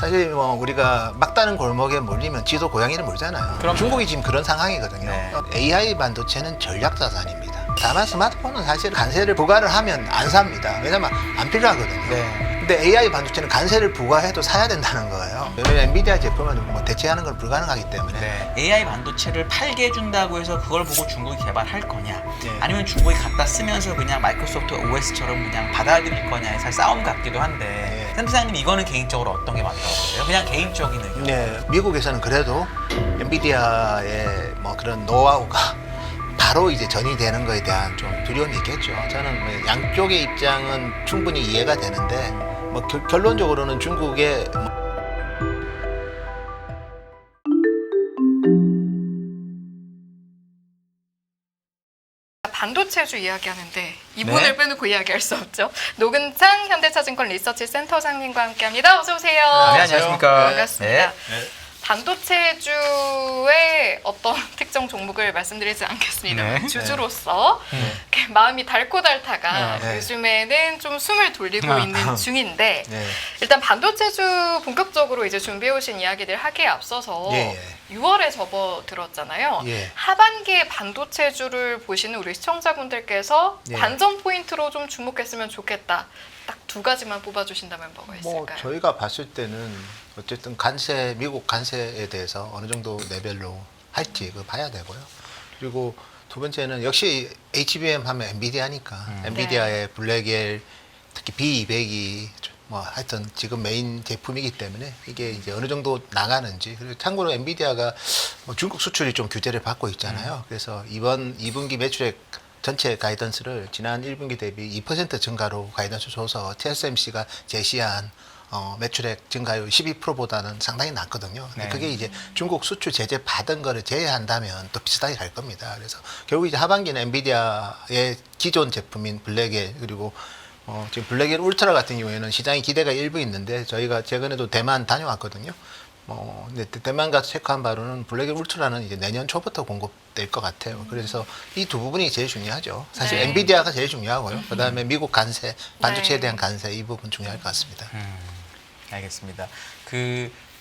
사실 뭐 우리가 막다른 골목에 몰리면 지도 고양이를 물잖아요. 그럼요. 중국이 지금 그런 상황이거든요. 네. AI 반도체는 전략 자산입니다. 다만 스마트폰은 사실 관세를 부과를 하면 안 삽니다. 왜냐면 안 필요하거든요. 네. 근데 AI 반도체는 관세를 부과해도 사야 된다는 거예요. 왜냐면 엔비디아 제품은 뭐 대체하는 건 불가능하기 때문에. 네. AI 반도체를 팔게 해준다고 해서 그걸 보고 중국이 개발할 거냐, 네. 아니면 중국이 갖다 쓰면서 그냥 마이크로소프트 OS처럼 그냥 받아들일 거냐에 사실 싸움 같기도 한데, 네. 샘사장님 이거는 개인적으로 어떤 게 맞다고 보세요? 그냥 개인적인 의견. 네, 미국에서는 그래도 엔비디아의 뭐 그런 노하우가 바로 이제 전이되는 거에 대한 좀 두려움이 있겠죠. 저는 뭐 양쪽의 입장은 충분히 이해가 되는데 뭐 결론적으로는 중국의 반도체주 이야기하는데 이분을 네. 빼놓고 이야기할 수 없죠. 노근창 현대차증권 리서치 센터장님과 함께합니다. 어서 오세요. 네, 안녕하십니까. 반갑습니다. 네. 반도체주의 어떤 특정 종목을 말씀드리지 않겠습니다. 네. 주주로서 이렇게 마음이 달코달다가 네. 요즘에는 좀 숨을 돌리고 있는 중인데 네. 일단 반도체주 본격적으로 이제 준비해 오신 이야기들 하기에 앞서서 예, 6월에 접어들었잖아요. 예. 하반기에 반도체주를 보시는 우리 시청자분들께서 예. 관전 포인트로 좀 주목했으면 좋겠다. 딱 두 가지만 뽑아주신다면 뭐가 뭐 있을까요? 저희가 봤을 때는 어쨌든 관세 미국 관세에 대해서 어느 정도 레벨로 할지 그 봐야 되고요. 그리고 두 번째는 역시 HBM 하면 엔비디아니까 엔비디아의 블랙엘 특히 B200이 뭐 하여튼 지금 메인 제품이기 때문에 이게 이제 어느 정도 나가는지. 그리고 참고로 엔비디아가 뭐 중국 수출이 좀 규제를 받고 있잖아요. 그래서 이번 2분기 매출액 전체 가이던스를 지난 1분기 대비 2% 증가로 가이던스 줘서 TSMC가 제시한 매출액 증가율 12%보다는 상당히 낮거든요. 근데 네. 그게 이제 중국 수출 제재 받은 거를 제외한다면 또 비슷하게 갈 겁니다. 그래서 결국 이제 하반기는 엔비디아의 기존 제품인 블랙엘 그리고 지금 블랙엘 울트라 같은 경우에는 시장의 기대가 일부 있는데 저희가 최근에도 대만 다녀왔거든요. 근데 대만 가서 체크한 바로는 블랙엘 울트라는 이제 내년 초부터 공급될 것 같아요. 그래서 이 두 부분이 제일 중요하죠. 사실 네. 엔비디아가 제일 중요하고요. 그다음에 미국 관세, 반도체에 네. 대한 관세 이 부분 중요할 것 같습니다. 알겠습니다.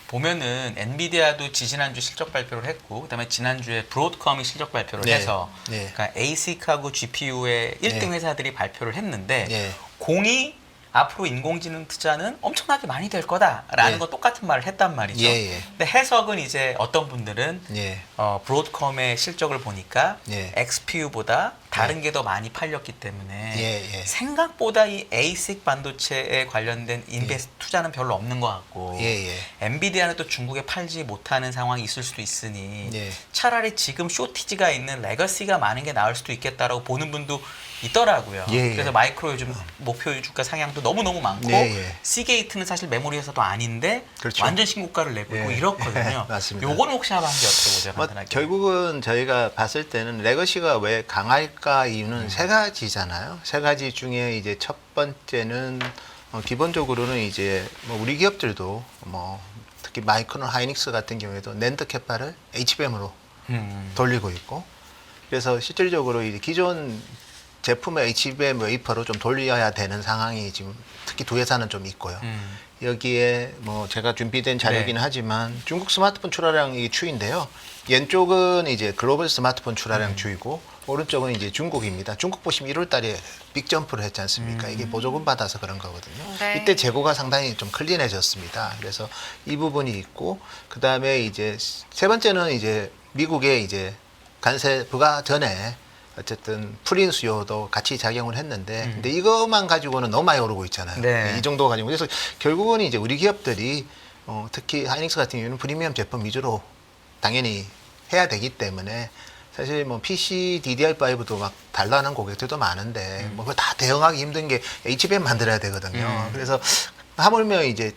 보면은 엔비디아도 지지난주 실적 발표를 했고, 그다음에 지난주에 브로드컴이 실적 발표를 네. 해서, 네. 그러니까 ASIC하고 GPU의 1등 네. 회사들이 발표를 했는데, 네. 공이 앞으로 인공지능 투자는 엄청나게 많이 될 거다라는 네. 건 똑같은 말을 했단 말이죠. 예, 예. 근데 해석은 이제 어떤 분들은 예. 브로드컴의 실적을 보니까 예. XPU보다 다른 게 더 많이 팔렸기 때문에 예, 예. 생각보다 이 ASIC 반도체에 관련된 인베스트 투자는 별로 없는 것 같고, 예, 예. 엔비디아는 또 중국에 팔지 못하는 상황이 있을 수도 있으니 예. 차라리 지금 쇼티지가 있는 레거시가 많은 게 나을 수도 있겠다라고 보는 분도 있더라고요. 예, 예. 그래서 마이크로 요즘 목표 주가 상향도 너무너무 많고, 예, 예. 시게이트는 사실 메모리 회사도 아닌데 그렇죠. 완전 신고가를 내고 있고 예. 이렇거든요. 맞습니다. 요거는 혹시 하반기 어떻게 보세요? 뭐, 간단하게. 결국은 저희가 봤을 때는 레거시가 왜 강할까 이유는 세 가지잖아요. 세 가지 중에 이제 첫 번째는 기본적으로는 이제 뭐 우리 기업들도 뭐 특히 마이크론 하이닉스 같은 경우에도 낸드 캐파를 HBM으로 돌리고 있고, 그래서 실질적으로 이제 기존 제품의 HBM 웨이퍼로 좀 돌려야 되는 상황이 지금 특히 두 회사는 좀 있고요. 여기에 뭐 제가 준비된 자료이긴 네. 하지만 중국 스마트폰 출하량이 추인데요. 왼쪽은 이제 글로벌 스마트폰 출하량 추이고 오른쪽은 이제 중국입니다. 중국 보시면 1월 달에 빅점프를 했지 않습니까? 이게 보조금 받아서 그런 거거든요. 네. 이때 재고가 상당히 좀 클린해졌습니다. 그래서 이 부분이 있고, 그 다음에 이제 세 번째는 이제 미국의 이제 관세 부과 전에 어쨌든 풀인 수요도 같이 작용을 했는데, 근데 이것만 가지고는 너무 많이 오르고 있잖아요. 네. 이 정도 가지고. 그래서 결국은 이제 우리 기업들이 특히 하이닉스 같은 경우는 프리미엄 제품 위주로 당연히 해야 되기 때문에 사실 뭐 PC DDR5도 막 달라는 고객들도 많은데 뭐 그거 다 대응하기 힘든 게 HBM 만들어야 되거든요. 그래서 하물며 이제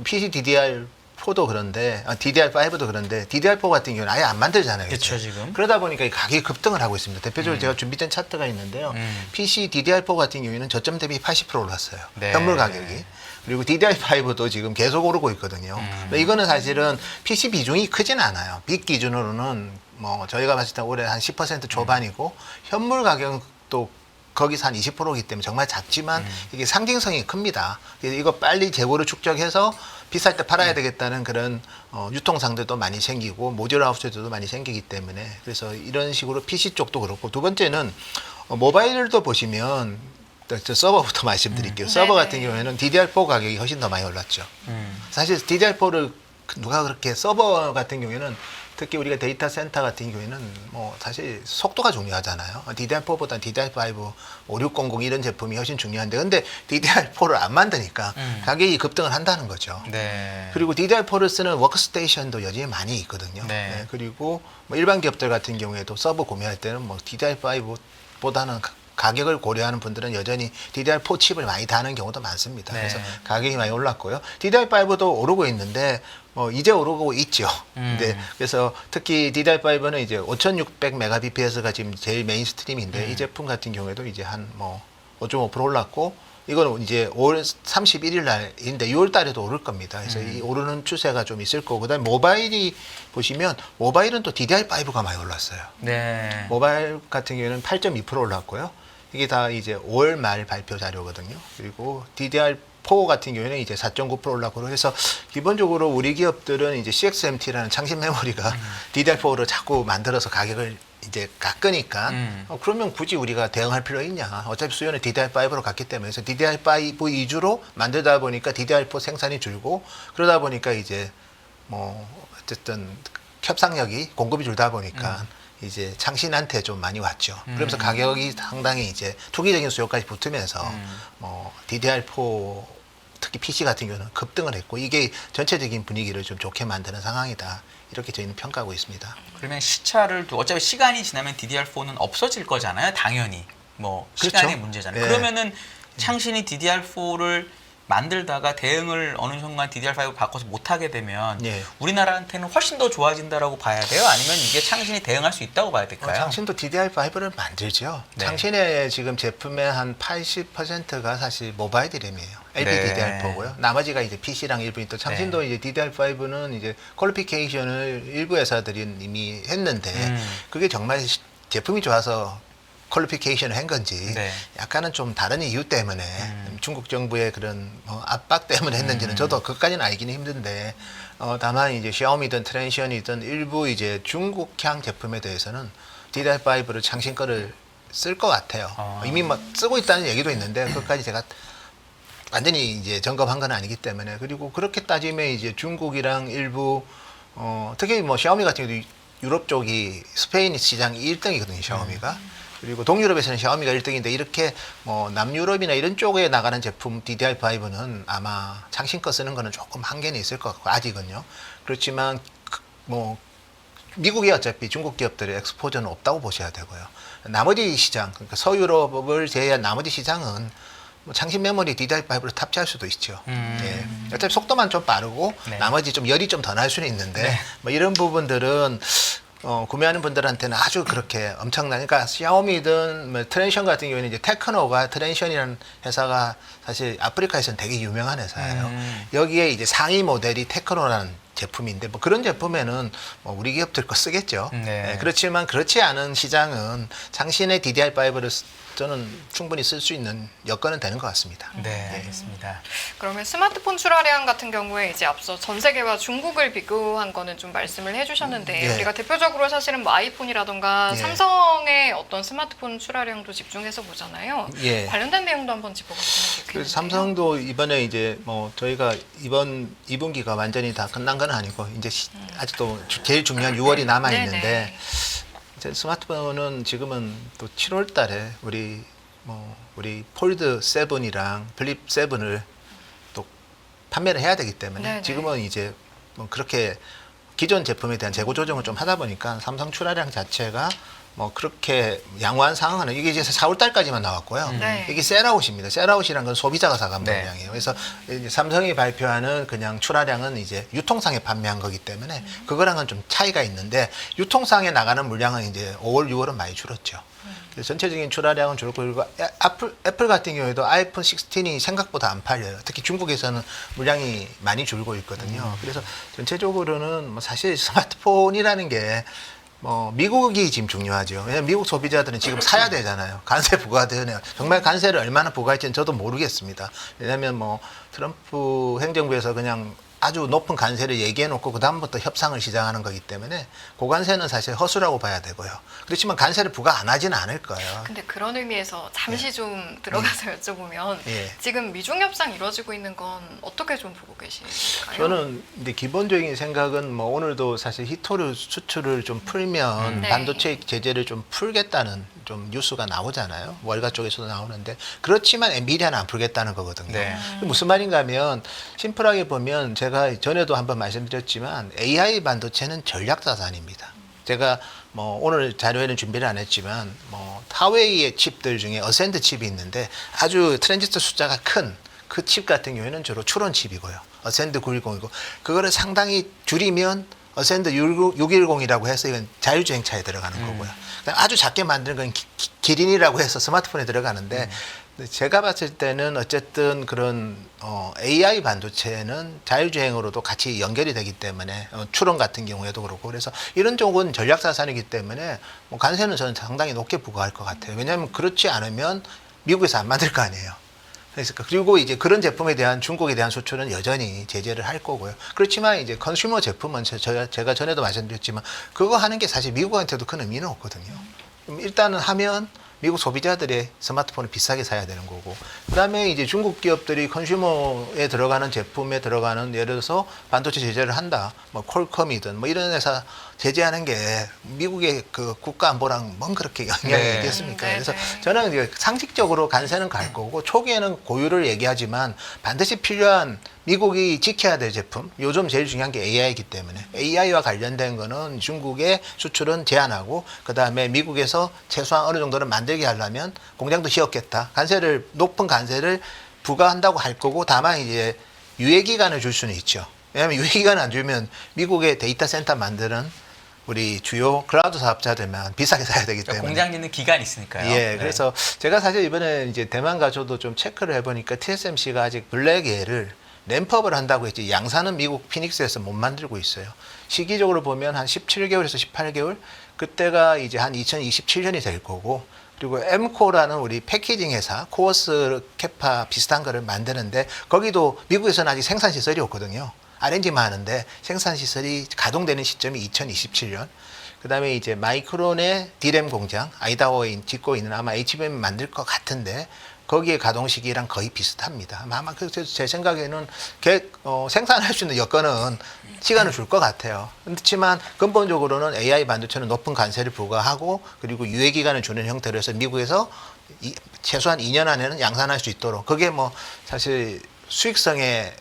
PC DDR4도 그런데 DDR5도 그런데 DDR4 같은 경우는 아예 안 만들잖아요. 그쵸, 이제. 지금. 그러다 보니까 이 가격이 급등을 하고 있습니다. 대표적으로 제가 준비된 차트가 있는데요. PC DDR4 같은 경우에는 저점 대비 80% 올랐어요. 네. 현물 가격이. 그리고 DDR5도 지금 계속 오르고 있거든요. 근데 이거는 사실은 PC 비중이 크진 않아요. 빅 기준으로는 뭐 저희가 봤을 때 올해 한 10% 초반이고 현물 가격도 거기서 한 20%이기 때문에 정말 작지만 이게 상징성이 큽니다. 그래서 이거 빨리 재고를 축적해서 비쌀 때 팔아야 되겠다는 그런 유통상들도 많이 생기고 모듈 하우스들도 많이 생기기 때문에 그래서 이런 식으로 PC 쪽도 그렇고 두 번째는 모바일도 보시면 저 서버부터 말씀드릴게요. 서버 같은 경우에는 DDR4 가격이 훨씬 더 많이 올랐죠. 사실 DDR4를 누가 그렇게 서버 같은 경우에는 특히 우리가 데이터 센터 같은 경우에는 뭐 사실 속도가 중요하잖아요. DDR4보다 DDR5, 5600 이런 제품이 훨씬 중요한데 근데 DDR4를 안 만드니까 가격이 급등을 한다는 거죠. 네. 그리고 DDR4를 쓰는 워크스테이션도 여전히 많이 있거든요. 네. 그리고 뭐 일반 기업들 같은 경우에도 서버 구매할 때는 뭐 DDR5보다는 가격을 고려하는 분들은 여전히 DDR4 칩을 많이 다는 경우도 많습니다. 네. 그래서 가격이 많이 올랐고요. DDR5도 오르고 있는데 이제 오르고 있죠. 네. 그래서 특히 DDR5는 이제 5600 메가bps가 지금 제일 메인스트림인데 이 제품 같은 경우에도 이제 한 5.5% 올랐고 이거는 이제 5월 31일 날인데 6월 달에도 오를 겁니다. 그래서 이 오르는 추세가 좀 있을 거고 그다음에 모바일이 보시면 모바일은 또 DDR5가 많이 올랐어요. 네. 모바일 같은 경우에는 8.2% 올랐고요. 이게 다 이제 5월 말 발표 자료거든요. 그리고 DDR4 같은 경우에는 이제 4.9% 올랐고 해서 기본적으로 우리 기업들은 이제 CXMT라는 창신 메모리가 DDR4로 자꾸 만들어서 가격을 이제 깎으니까 그러면 굳이 우리가 대응할 필요 있냐. 어차피 수요는 DDR5로 갔기 때문에 그래서 DDR5 위주로 만들다 보니까 DDR4 생산이 줄고 그러다 보니까 이제 뭐 어쨌든 협상력이 공급이 줄다 보니까 이제 창신한테 좀 많이 왔죠. 그러면서 가격이 상당히 이제 투기적인 수요까지 붙으면서 DDR4 특히 PC 같은 경우는 급등을 했고 이게 전체적인 분위기를 좀 좋게 만드는 상황이다. 이렇게 저희는 평가하고 있습니다. 그러면 시차를 두고 어차피 시간이 지나면 DDR4는 없어질 거잖아요. 당연히. 뭐 시간의 그렇죠. 문제잖아요. 네. 그러면은 창신이 DDR4를 만들다가 대응을 어느 순간 DDR5 바꿔서 못하게 되면 예. 우리나라한테는 훨씬 더 좋아진다라고 봐야 돼요? 아니면 이게 창신이 대응할 수 있다고 봐야 될까요? 창신도 DDR5를 만들죠. 네. 창신의 지금 제품의 한 80%가 사실 mobilE DRAM이에요. LPDDR4고요. 나머지가 이제 PC랑 일부인 또 창신도 이제 DDR5는 이제 퀄리피케이션을 일부 회사들이 이미 했는데 그게 정말 제품이 좋아서 퀄리피케이션을 한 건지 약간은 좀 다른 이유 때문에 중국 정부의 그런 압박 때문에 했는지는 저도 그것까지는 알기는 힘든데 다만 이제 샤오미든 트랜시언이든 일부 이제 중국향 제품에 대해서는 DDR5를 창신 거를 쓸 것 같아요. 이미 막 쓰고 있다는 얘기도 있는데 그것까지 제가 완전히 이제 점검한 건 아니기 때문에 그리고 그렇게 따지면 이제 중국이랑 일부 특히 뭐 샤오미 같은 경우도 유럽 쪽이 스페인 시장이 1등이거든요. 샤오미가. 그리고 동유럽에서는 샤오미가 1등인데 이렇게 뭐 남유럽이나 이런 쪽에 나가는 제품 DDR5는 아마 창신 거 쓰는 거는 조금 한계는 있을 것 같고 아직은요. 그렇지만 뭐 미국이 어차피 중국 기업들의 엑스포저는 없다고 보셔야 되고요. 나머지 시장, 그러니까 서유럽을 제외한 나머지 시장은 뭐 창신 메모리 DDR5를 탑재할 수도 있죠. 예. 어차피 속도만 좀 빠르고 나머지 좀 열이 좀 더 날 수는 있는데 뭐 이런 부분들은 구매하는 분들한테는 아주 그렇게 엄청난, 그러니까 샤오미든 뭐 트랜션 같은 경우에는 이제 테크노가 트랜션이라는 회사가 사실 아프리카에서는 되게 유명한 회사예요. 여기에 이제 상위 모델이 테크노라는 제품인데 뭐 그런 제품에는 뭐 우리 기업들 거 쓰겠죠. 네, 그렇지만 그렇지 않은 시장은 창신의 DDR5를 저는 충분히 쓸 수 있는 여건은 되는 것 같습니다. 네, 알겠습니다. 그러면 스마트폰 출하량 같은 경우에 이제 앞서 전 세계와 중국을 비교한 거는 좀 말씀을 해주셨는데 우리가 대표적으로 사실은 뭐 아이폰이라던가 삼성의 어떤 스마트폰 출하량도 집중해서 보잖아요. 관련된 내용도 한번 짚어봤으면 좋겠는데요. 그래서 삼성도 이번에 이제 뭐 저희가 이번 2분기가 완전히 다 끝난 건 아니고 이제 아직도 제일 중요한 6월이 남아 있는데. 스마트폰은 지금은 또 7월 달에 우리 폴드 7이랑 플립 7을 또 판매를 해야 되기 때문에 지금은 이제 뭐 그렇게 기존 제품에 대한 재고 조정을 좀 하다 보니까 삼성 출하량 자체가 뭐 그렇게 양호한 상황은 이게 이제 4월 달까지만 나왔고요. 이게 셀아웃입니다. 셀아웃이란 건 소비자가 사간 물량이에요. 그래서 이제 삼성이 발표하는 그냥 출하량은 이제 유통상에 판매한 거기 때문에 그거랑은 좀 차이가 있는데 유통상에 나가는 물량은 이제 5월, 6월은 많이 줄었죠. 그래서 전체적인 출하량은 줄고 그리고 애플 같은 경우에도 아이폰 16이 생각보다 안 팔려요. 특히 중국에서는 물량이 많이 줄고 있거든요. 그래서 전체적으로는 뭐 사실 스마트폰이라는 게 미국이 지금 중요하죠. 왜냐하면 미국 소비자들은 지금 사야 되잖아요. 관세 부과되네요. 정말 관세를 얼마나 부과할지는 저도 모르겠습니다. 왜냐하면 트럼프 행정부에서 그냥 아주 높은 관세를 얘기해놓고 그 다음부터 협상을 시작하는 거기 때문에 그 관세는 사실 허수라고 봐야 되고요. 그렇지만 관세를 부과 안 하지는 않을 거예요. 근데 그런 의미에서 잠시 좀 들어가서 여쭤보면 예. 지금 미중 협상 이루어지고 있는 건 어떻게 좀 보고 계실까요? 저는 근데 기본적인 생각은 오늘도 사실 히토류 수출을 좀 풀면 네. 반도체 제재를 좀 풀겠다는 좀 뉴스가 나오잖아요. 월가 쪽에서도 나오는데 그렇지만 엔비디아는 안 풀겠다는 거거든요. 네. 무슨 말인가 하면 심플하게 보면 제가 전에도 한번 말씀드렸지만 AI 반도체는 전략 자산입니다. 제가 오늘 자료에는 준비를 안 했지만 하웨이의 칩들 중에 어센드 칩이 있는데 아주 트랜지스터 숫자가 큰 그 칩 같은 경우에는 주로 추론 칩이고요. 어센드 910이고 그거를 상당히 줄이면 어센드 610이라고 해서 이건 자율주행차에 들어가는 거고요. 아주 작게 만드는 건 기린이라고 해서 스마트폰에 들어가는데 제가 봤을 때는 어쨌든 그런 AI 반도체는 자율주행으로도 같이 연결이 되기 때문에 추론 같은 경우에도 그렇고 그래서 이런 쪽은 전략자산이기 때문에 관세는 저는 상당히 높게 부과할 것 같아요. 왜냐하면 그렇지 않으면 미국에서 안 만들 거 아니에요. 그리고 이제 그런 제품에 대한 중국에 대한 수출은 여전히 제재를 할 거고요. 그렇지만 이제 컨슈머 제품은 제가 전에도 말씀드렸지만 그거 하는 게 사실 미국한테도 큰 의미는 없거든요. 일단은 하면 미국 소비자들의 스마트폰을 비싸게 사야 되는 거고 그다음에 이제 중국 기업들이 컨슈머에 들어가는 제품에 들어가는 예를 들어서 반도체 제재를 한다. 퀄컴이든 이런 회사 제재하는 게 미국의 그 국가 안보랑 뭔 그렇게 영향이 네. 있겠습니까? 네, 그래서 네. 저는 이제 상식적으로 관세는 갈 거고 초기에는 고유를 얘기하지만 반드시 필요한 미국이 지켜야 될 제품 요즘 제일 중요한 게 AI이기 때문에 AI와 관련된 거는 중국의 수출은 제한하고 그다음에 미국에서 최소한 어느 정도는 만들게 하려면 공장도 지었겠다. 높은 관세를 부과한다고 할 거고 다만 이제 유예 기간을 줄 수는 있죠. 왜냐하면 유예 기간을 안 주면 미국의 데이터 센터 만드는 우리 주요 클라우드 사업자들만 비싸게 사야 되기 때문에 공장 짓는 기간이 있으니까요. 예, 네. 그래서 제가 사실 이번에 이제 대만 가서도 좀 체크를 해보니까 TSMC가 아직 블랙에를 램프업을 한다고 했지 양산은 미국 피닉스에서 못 만들고 있어요. 시기적으로 보면 한 17개월에서 18개월 그때가 이제 한 2027년이 될 거고 그리고 엠코라는 우리 패키징 회사 코어스 캐파 비슷한 거를 만드는데 거기도 미국에서는 아직 생산 시설이 없거든요. R&D만 하는데 생산 시설이 가동되는 시점이 2027년. 그다음에 이제 마이크론의 D램 공장 아이다호에 짓고 있는 아마 HBM 만들 것 같은데 거기에 가동 시기랑 거의 비슷합니다. 아마 그래서 제 생각에는 생산할 수 있는 여건은 시간을 줄 것 같아요. 그렇지만 근본적으로는 AI 반도체는 높은 관세를 부과하고 그리고 유예 기간을 주는 형태로 해서 미국에서 최소한 2년 안에는 양산할 수 있도록 그게 사실 수익성에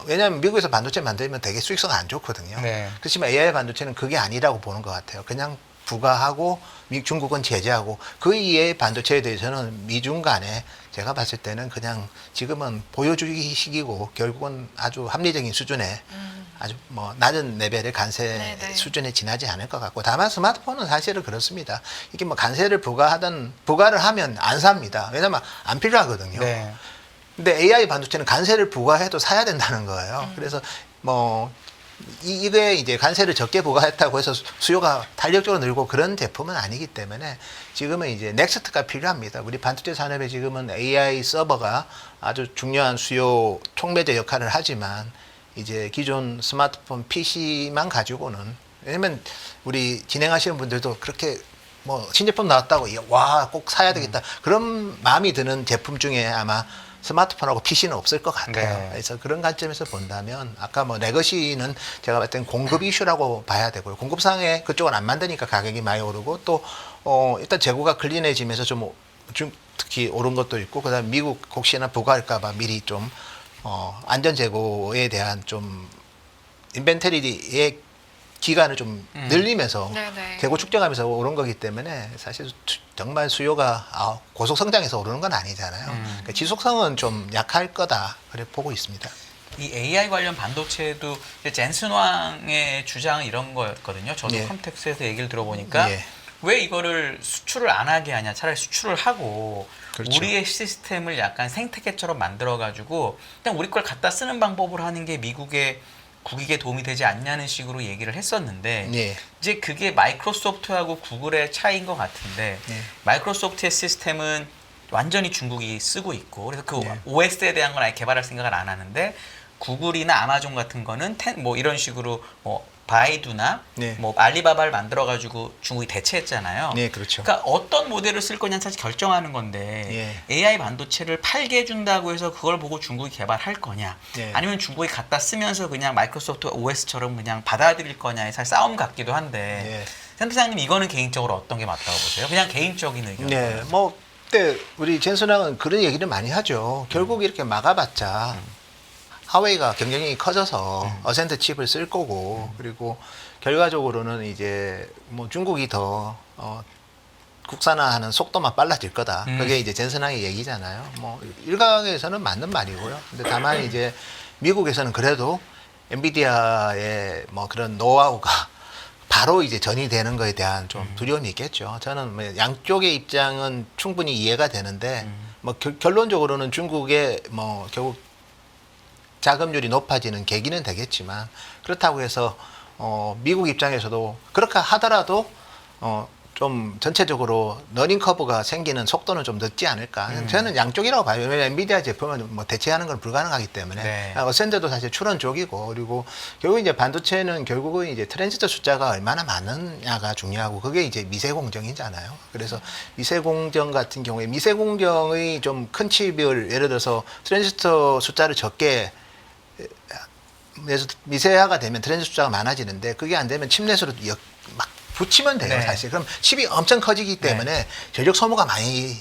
왜냐하면 미국에서 반도체 만들면 되게 수익성 안 좋거든요. 네. 그렇지만 AI 반도체는 그게 아니라고 보는 것 같아요. 그냥 부과하고 중국은 제재하고 그 이외의 반도체에 대해서는 미중 간에 제가 봤을 때는 그냥 지금은 보여주기 시기고 결국은 아주 합리적인 수준의 아주 낮은 레벨의 관세 네네. 수준에 지나지 않을 것 같고 다만 스마트폰은 사실은 그렇습니다. 이게 관세를 부과를 하면 안 삽니다. 왜냐면 안 필요하거든요. 네. 근데 AI 반도체는 관세를 부과해도 사야 된다는 거예요. 그래서 이게 이제 관세를 적게 부과했다고 해서 수요가 탄력적으로 늘고 그런 제품은 아니기 때문에 지금은 이제 넥스트가 필요합니다. 우리 반도체 산업에 지금은 AI 서버가 아주 중요한 수요 촉매제 역할을 하지만 이제 기존 스마트폰 PC만 가지고는 왜냐면 우리 진행하시는 분들도 그렇게 신제품 나왔다고 와 꼭 사야 되겠다 그런 마음이 드는 제품 중에 아마 스마트폰하고 PC는 없을 것 같아요. 네. 그래서 그런 관점에서 본다면 아까 레거시는 제가 봤을 땐 공급 이슈라고 봐야 되고요. 공급상에 그쪽은 안 만드니까 가격이 많이 오르고 또 일단 재고가 클린해지면서 좀 특히 오른 것도 있고 그다음에 미국 혹시나 부과할까 봐 미리 좀 안전 재고에 대한 좀 인벤터리의 기간을 좀 늘리면서 네네. 재고 축적하면서 오른 거기 때문에 사실 정말 수요가 고속 성장해서 오르는 건 아니잖아요. 그러니까 지속성은 좀 약할 거다 그래 보고 있습니다. 이 AI 관련 반도체도 젠슨 왕의 주장은 이런 거였거든요. 저도 예. 컴텍스에서 얘기를 들어보니까 예. 왜 이거를 수출을 안 하게 하냐. 차라리 수출을 하고 그렇죠. 우리의 시스템을 약간 생태계처럼 만들어가지고 그냥 우리 걸 갖다 쓰는 방법으로 하는 게 미국의 국익에 도움이 되지 않냐는 식으로 얘기를 했었는데 예. 이제 그게 마이크로소프트하고 구글의 차이인 것 같은데 예. 마이크로소프트의 시스템은 완전히 중국이 쓰고 있고 그래서 그 예. OS에 대한 건 아예 개발할 생각을 안 하는데 구글이나 아마존 같은 거는 뭐 이런 식으로 뭐 바이두나 네. 뭐 알리바바를 만들어 가지고 중국이 대체했잖아요. 네, 그렇죠. 그러니까 어떤 모델을 쓸 거냐는 사실 결정하는 건데 AI 반도체를 팔게 해준다고 해서 그걸 보고 중국이 개발할 거냐 예. 아니면 중국이 갖다 쓰면서 그냥 마이크로소프트 OS처럼 그냥 받아들일 거냐의 사실 싸움 같기도 한데 센터장님 이거는 개인적으로 어떤 게 맞다고 보세요? 그냥 개인적인 의견. 네, 뭐 그때 우리 젠슨왕은 그런 얘기를 많이 하죠. 결국 이렇게 막아봤자 하웨이가 경쟁력이 커져서 어센트 칩을 쓸 거고 그리고 결과적으로는 이제 뭐 중국이 더 국산화하는 속도만 빨라질 거다. 그게 이제 젠슨왕의 얘기잖아요. 뭐 일각에서는 맞는 말이고요. 근데 다만 이제 미국에서는 그래도 엔비디아의 뭐 그런 노하우가 바로 이제 전이되는 거에 대한 좀 두려움이 있겠죠. 저는 뭐 양쪽의 입장은 충분히 이해가 되는데 뭐 결론적으로는 중국의 뭐 결국 자금률이 높아지는 계기는 되겠지만 그렇다고 해서 미국 입장에서도 그렇게 하더라도 좀 전체적으로 러닝 커브가 생기는 속도는 좀 늦지 않을까. 저는 양쪽이라고 봐요. 왜냐하면 엔비디아 제품은 뭐 대체하는 건 불가능하기 때문에. 네. 어센드도 사실 출원 쪽이고 그리고 결국 이제 반도체는 결국은 이제 트랜지스터 숫자가 얼마나 많느냐가 중요하고 그게 이제 미세 공정이잖아요. 그래서 미세 공정 같은 경우에 미세 공정의 좀 큰 칩을 예를 들어서 트랜지스터 숫자를 적게 미세화가 되면 트랜지스터 숫자가 많아지는데 그게 안 되면 칩넷으로 막 붙이면 돼요. 네. 사실 그럼 칩이 엄청 커지기 때문에 전력 소모가 많이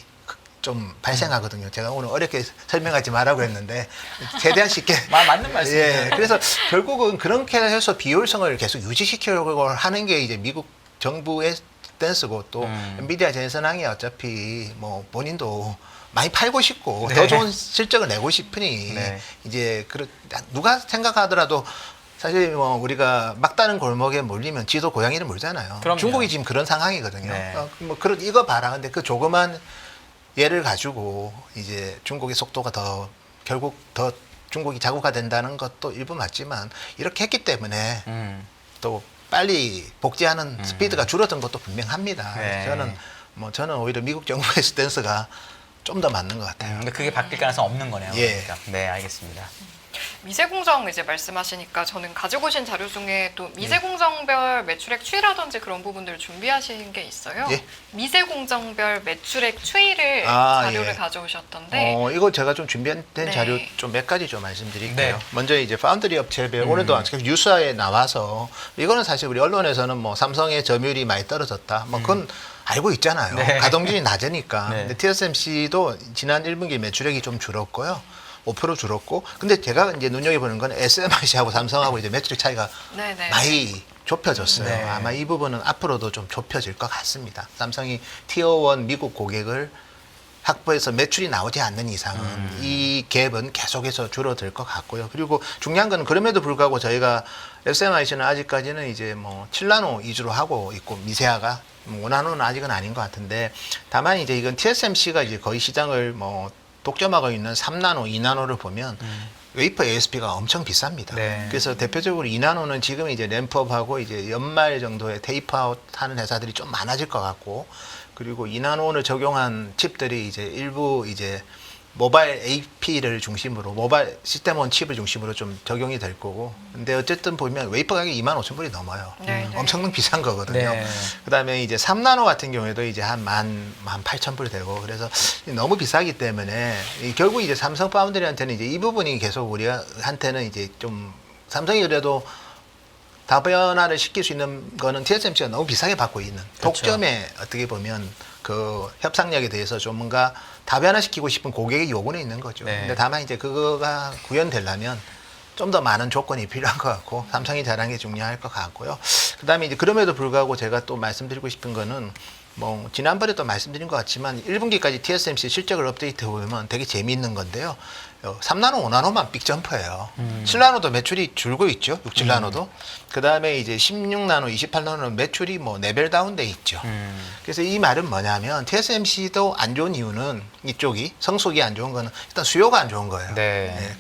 좀 발생하거든요. 제가 오늘 어렵게 설명하지 말라고 했는데 최대한 쉽게 맞는 말씀이에요. 예, 그래서 결국은 그렇게 해서 비효율성을 계속 유지시키려고 하는 게 이제 미국 정부의 스탠스고 또 엔비디아 젠슨왕이 어차피 뭐 본인도 많이 팔고 싶고 더 좋은 실적을 내고 싶으니 이제 누가 생각하더라도 사실 뭐 우리가 막다른 골목에 몰리면 지도 고양이를 물잖아요. 그럼요. 중국이 지금 그런 상황이거든요. 뭐 이거 봐라. 근데 그 조그만 예를 가지고 이제 중국의 속도가 결국 더 중국이 자국화된다는 것도 일부 맞지만 이렇게 했기 때문에 또 빨리 복제하는 스피드가 줄어든 것도 분명합니다. 저는 오히려 미국 정부의 스탠스가 좀 더 맞는 것 같아요. 근데 그게 바뀔 가능성 없는 거네요. 예. 그러니까. 네, 알겠습니다. 미세공정 이제 말씀하시니까 저는 가지고 오신 자료 중에 또 미세공정별 매출액 추이라든지 그런 부분들을 준비하신 게 있어요. 예? 미세공정별 매출액 추이를 자료를 가져오셨던데 이거 제가 좀 준비된 자료 좀 몇 가지 좀 말씀드릴게요. 먼저 이제 파운드리 업체별 오늘도 뉴스화에 나와서 이거는 사실 우리 언론에서는 뭐 삼성의 점유율이 많이 떨어졌다. 뭐 그건 알고 있잖아요. 가동률이 낮으니까. 근데 TSMC도 지난 1분기 매출액이 좀 줄었고요. 5% 줄었고. 근데 제가 이제 눈여겨보는 건 SMIC하고 삼성하고 이제 매출액 차이가 많이 좁혀졌어요. 아마 이 부분은 앞으로도 좀 좁혀질 것 같습니다. 삼성이 티어1 미국 고객을 확보해서 매출이 나오지 않는 이상은 이 갭은 계속해서 줄어들 것 같고요. 그리고 중요한 건 그럼에도 불구하고 저희가 SMIC는 아직까지는 이제 뭐 7나노 위주로 하고 있고 미세화가 5나노는 아직은 아닌 것 같은데 다만 이제 이건 TSMC가 이제 거의 시장을 뭐 독점하고 있는 3나노, 2나노를 보면 웨이퍼 ASP가 엄청 비쌉니다. 그래서 대표적으로 2나노는 지금 이제 램프업하고 이제 연말 정도에 테이프아웃 하는 회사들이 좀 많아질 것 같고 그리고 2나노를 적용한 칩들이 이제 일부 이제 모바일 AP를 중심으로 모바일 시스템온 칩을 중심으로 좀 적용이 될 거고 근데 어쨌든 보면 웨이퍼 가격이 25,000불이 넘어요. 엄청 비싼 거거든요. 그다음에 이제 3나노 같은 경우에도 이제 한 18,000불 되고 그래서 너무 비싸기 때문에 결국 이제 삼성 파운드리한테는 이제 이 부분이 계속 우리한테는 이제 좀 삼성이 그래도 다변화를 시킬 수 있는 거는 TSMC가 너무 비싸게 받고 있는 독점에 어떻게 보면 그 협상력에 대해서 좀 뭔가 다변화시키고 싶은 고객의 요구는 있는 거죠. 근데 다만 이제 그거가 구현되려면 좀 더 많은 조건이 필요한 것 같고 삼성이 잘하는 게 중요할 것 같고요. 그다음에 이제 그럼에도 불구하고 제가 또 말씀드리고 싶은 거는 뭐 지난번에도 말씀드린 것 같지만 1분기까지 TSMC 실적을 업데이트 보면 되게 재미있는 건데요. 3나노, 5나노만 빅점프예요. 7나노도 매출이 줄고 있죠. 6, 7나노도. 그다음에 이제 16나노, 28나노는 매출이 뭐 4배 다운돼 있죠. 그래서 이 말은 뭐냐면 TSMC도 안 좋은 이유는 이쪽이 성숙이 안 좋은 거는 일단 수요가 안 좋은 거예요.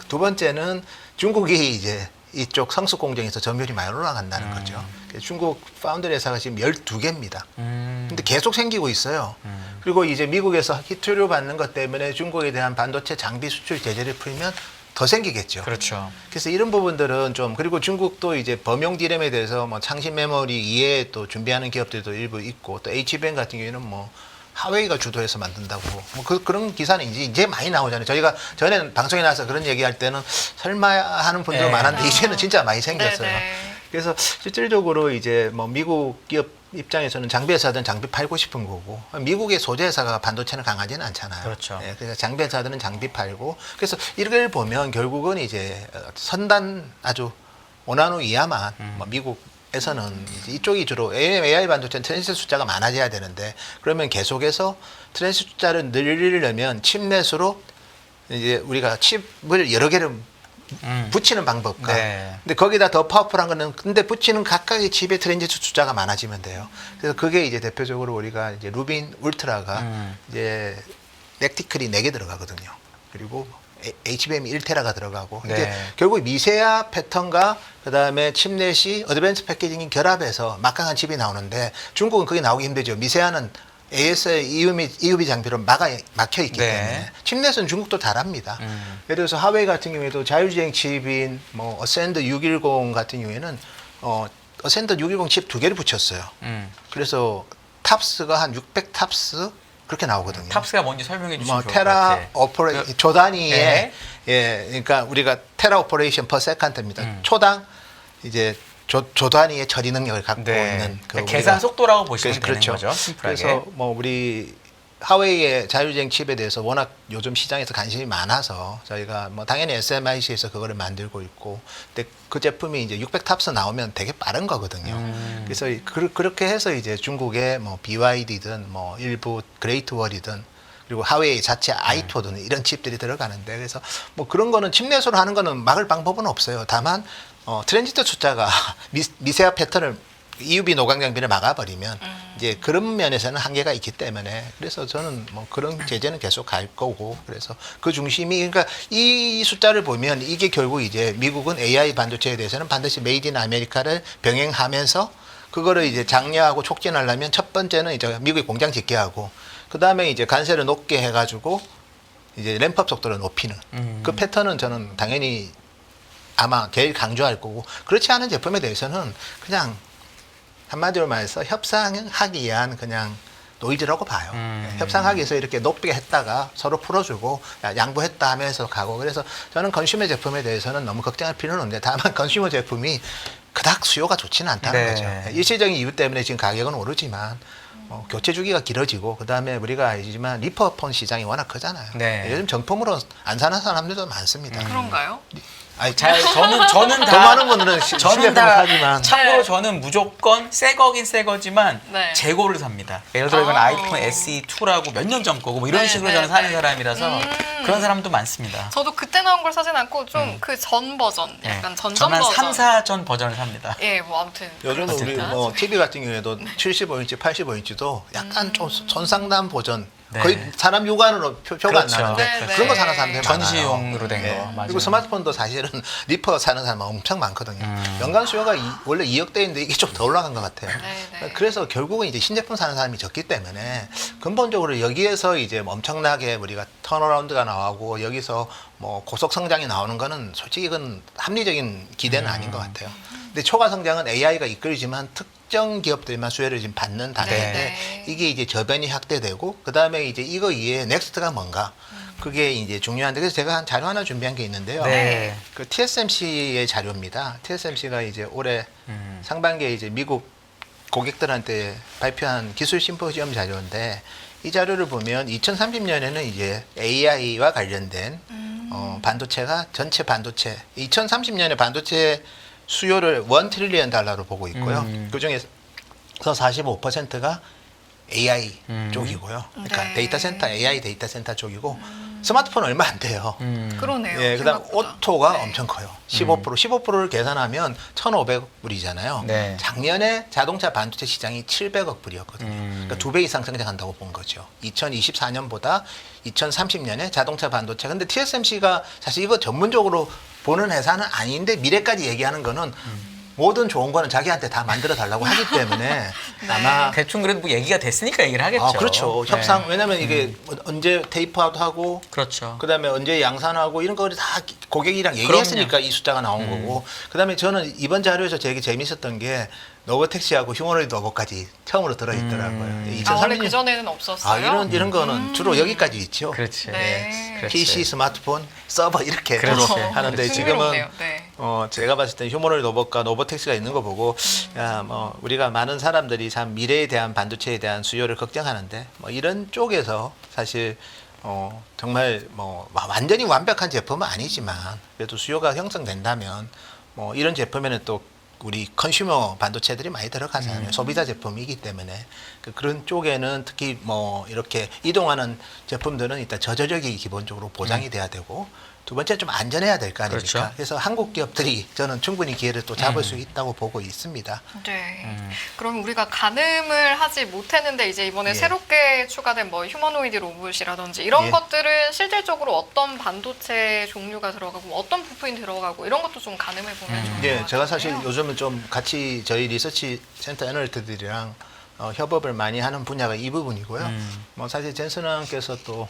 두 번째는 중국이 이제 이쪽 성수 공정에서 점유율이 많이 올라간다는 거죠. 중국 파운드리 회사가 지금 12개입니다. 근데 계속 생기고 있어요. 그리고 이제 미국에서 히트류 받는 것 때문에 중국에 대한 반도체 장비 수출 제재를 풀면 더 생기겠죠. 그렇죠. 그래서 이런 부분들은 좀, 그리고 중국도 이제 범용 디램에 대해서 뭐 창신 메모리 이외에 또 준비하는 기업들도 일부 있고, 또 HBM 같은 경우에는 뭐 하웨이가 주도해서 만든다고 뭐 그런 기사는 이제 많이 나오잖아요. 저희가 전에는 방송에 나와서 그런 얘기할 때는 설마 하는 분도 네. 많았는데 이제는 진짜 많이 생겼어요. 네네. 그래서 실질적으로 이제 뭐 미국 기업 입장에서는 장비 회사들은 장비 팔고 싶은 거고, 미국의 소재 회사가 반도체는 강하지는 않잖아요. 그렇죠. 예, 그래서 장비 회사들은 장비 팔고, 그래서 이걸 보면 결국은 이제 선단 아주 원한후 이하만 뭐 미국에서는 이제 이쪽이 주로 AI 반도체는 트랜지스터 숫자가 많아져야 되는데, 그러면 계속해서 트랜지스터 숫자를 늘리려면 칩넷으로 이제 우리가 칩을 여러 개를 붙이는 방법과, 네. 근데 거기다 더 파워풀한 거는, 근데 붙이는 각각의 칩의 트랜지스터 숫자가 많아지면 돼요. 그래서 그게 이제 대표적으로 우리가 이제 루빈 울트라가 이제 렉티클이 4개 들어가거든요. 그리고 HBM이 1테라가 들어가고, 네. 이제 결국 미세화 패턴과 그다음에 칩넷이 어드밴스 패키징이 결합해서 막강한 칩이 나오는데, 중국은 그게 나오기 힘들죠. 미세화는 AS EUV 장비로 막혀 있기 네. 때문에. 칩넷은 중국도 잘합니다. 예를 들어서 하웨이 같은 경우에도 자율주행 칩인 뭐 어센드 610 같은 경우에는 어센드 610 칩 2개를 붙였어요. 그래서 탑스가 한 600 탑스 그렇게 나오거든요. 탑스가 뭔지 설명해 주시면 뭐 좋을 것 테라 같아요. 오퍼레이션 조 단위에 네. 예, 그러니까 우리가 테라 오퍼레이션 퍼 세컨드입니다. 초당 이제 조 단위의 처리 능력을 갖고 네. 있는 그러니까 계산 속도라고 보시면 되는 그렇죠. 거죠. 심플하게. 그래서 뭐 우리 하웨이의 자율주행 칩에 대해서 워낙 요즘 시장에서 관심이 많아서 저희가 뭐 당연히 SMIC에서 그거를 만들고 있고, 근데 그 제품이 이제 600 탑스 나오면 되게 빠른 거거든요. 그래서 그렇게 해서 이제 중국의 뭐 BYD든 뭐 일부 그레이트월이든 그리고 하웨이 자체 아이토든 이런 칩들이 들어가는데, 그래서 뭐 그런 거는 칩넷으로 하는 거는 막을 방법은 없어요. 다만 트랜지스터 숫자가 미세화 패턴을 EUV 노광 장비를 막아버리면 이제 그런 면에서는 한계가 있기 때문에, 그래서 저는 뭐 그런 제재는 계속 갈 거고, 그래서 그 중심이, 그러니까 이 숫자를 보면 이게 결국 이제 미국은 AI 반도체에 대해서는 반드시 메이드 인 아메리카를 병행하면서 그거를 이제 장려하고 촉진하려면 첫 번째는 이제 미국의 공장 짓게 하고, 그 다음에 이제 관세를 높게 해가지고 이제 램프업 속도를 높이는 그 패턴은 저는 당연히 아마 제일 강조할 거고, 그렇지 않은 제품에 대해서는 그냥 한마디로 말해서 협상하기 위한 그냥 노이즈라고 봐요. 협상하기 위해서 이렇게 높게 했다가 서로 풀어주고 양보했다 하면서 가고, 그래서 저는 컨슈머 제품에 대해서는 너무 걱정할 필요는 없는데, 다만 컨슈머 제품이 그닥 수요가 좋지는 않다는 네. 거죠. 일시적인 이유 때문에 지금 가격은 오르지만 교체 주기가 길어지고, 그 다음에 우리가 알지만 리퍼폰 시장이 워낙 크잖아요. 네. 요즘 정품으로 안 사는 사람들도 많습니다. 그런가요? 아니, 저는 더 다 많은 분들은 저는 실내품을 다 사지만 참고로 네. 저는 무조건 새 거긴 새 거지만 네. 재고를 삽니다. 예를 들어 이건 아. 아이폰 SE2라고 몇 년 전 거고 뭐 이런 네, 식으로 네, 저는 사는 네. 사람이라서 그런 사람도 많습니다. 저도 그때 나온 걸 사진 않고 좀 그 전 버전, 약간 전전 저는 버전. 3, 4전 버전을 삽니다. 예, 뭐 아무튼 요즘 우리 그렇습니다. 뭐 TV 같은 경우에도 75인치, 85인치도 약간 좀 손상단 버전, 네. 거의 사람 육안으로 표가 그렇죠. 안 나는데 네, 네. 그런 거 사는 사람들이 많아요. 전시용으로 된 거. 네. 맞아요. 그리고 스마트폰도 사실은 리퍼 사는 사람 엄청 많거든요. 연간 수요가 원래 2억대인데 이게 좀 더 올라간 것 같아요. 네, 네. 그래서 결국은 이제 신제품 사는 사람이 적기 때문에 근본적으로 여기에서 이제 엄청나게 우리가 턴어라운드가 나오고 여기서 뭐 고속 성장이 나오는 거는 솔직히 이건 합리적인 기대는 아닌 것 같아요. 근데 초과 성장은 AI가 이끌지만 특정 기업들만 수혜를 지금 받는 단계인데 네. 이게 이제 저변이 확대되고, 그 다음에 이제 이거 이외에 넥스트가 뭔가, 그게 이제 중요한데, 그래서 제가 한 자료 하나 준비한 게 있는데요. 네. 그 TSMC의 자료입니다. TSMC가 이제 올해 상반기에 이제 미국 고객들한테 발표한 기술 심포지엄 자료인데, 이 자료를 보면 2030년에는 이제 AI와 관련된 반도체가 전체 반도체 2030년에 반도체 수요를 1 트릴리언 달러로 보고 있고요. 그 중에서 45%가 AI 쪽이고요. 그러니까 네. 데이터 센터, AI 데이터 센터 쪽이고, 스마트폰 얼마 안 돼요. 그러네요. 예, 그다음 생각보다. 오토가 네. 엄청 커요. 15%를 계산하면 1,500억 불이잖아요. 네. 작년에 자동차 반도체 시장이 700억 불이었거든요. 그러니까 2배 이상 성장한다고 본 거죠. 2024년보다 2030년에 자동차 반도체. 근데 TSMC가 사실 이거 전문적으로 보는 회사는 아닌데 미래까지 얘기하는 거는 모든 좋은 거는 자기한테 다 만들어 달라고 하기 때문에 아마 대충 그래도 뭐 얘기가 됐으니까 얘기를 하겠죠. 아, 그렇죠. 네. 협상 왜냐면 이게 언제 테이프아웃 하고 그렇죠. 그다음에 언제 양산하고 이런 거를 다 고객이랑 얘기했으니까 이 숫자가 나온 거고 그다음에 저는 이번 자료에서 되게 재밌었던 게 노버택시하고 휴머노이드 로봇까지 처음으로 들어있더라고요. 원래 그 전에는 없었어요. 이런 거는 주로 여기까지 있죠. 그렇지. 네. 그렇지. PC, 스마트폰, 서버 이렇게 그렇지. 주로 하는데 그렇지. 지금은 흥미롭네요. 네. 제가 봤을 때 휴머노이드 로봇과 노버택시가 있는 거 보고 야, 뭐 우리가 많은 사람들이 참 미래에 대한 반도체에 대한 수요를 걱정하는데 뭐 이런 쪽에서 사실 정말 뭐 완전히 완벽한 제품은 아니지만 그래도 수요가 형성된다면 뭐 이런 제품에는 또 우리 컨슈머 반도체들이 많이 들어가잖아요. 소비자 제품이기 때문에 그런 쪽에는 특히 뭐 이렇게 이동하는 제품들은 일단 저저력이 기본적으로 보장이 돼야 되고 두 번째 좀 안전해야 될 거 아닙니까? 그렇죠. 그래서 한국 기업들이 저는 충분히 기회를 또 잡을 수 있다고 보고 있습니다. 네. 그럼 우리가 가늠을 하지 못했는데 이제 이번에 예. 새롭게 추가된 뭐 휴머노이드 로봇이라든지 이런 예. 것들은 실질적으로 어떤 반도체 종류가 들어가고 어떤 부품이 들어가고 이런 것도 좀 가늠해 보면 좋을 것 예, 같아요. 제가 사실 요즘은 좀 같이 저희 리서치 센터 애널리스트들이랑 협업을 많이 하는 분야가 이 부분이고요. 뭐 사실 젠슨왕께서 또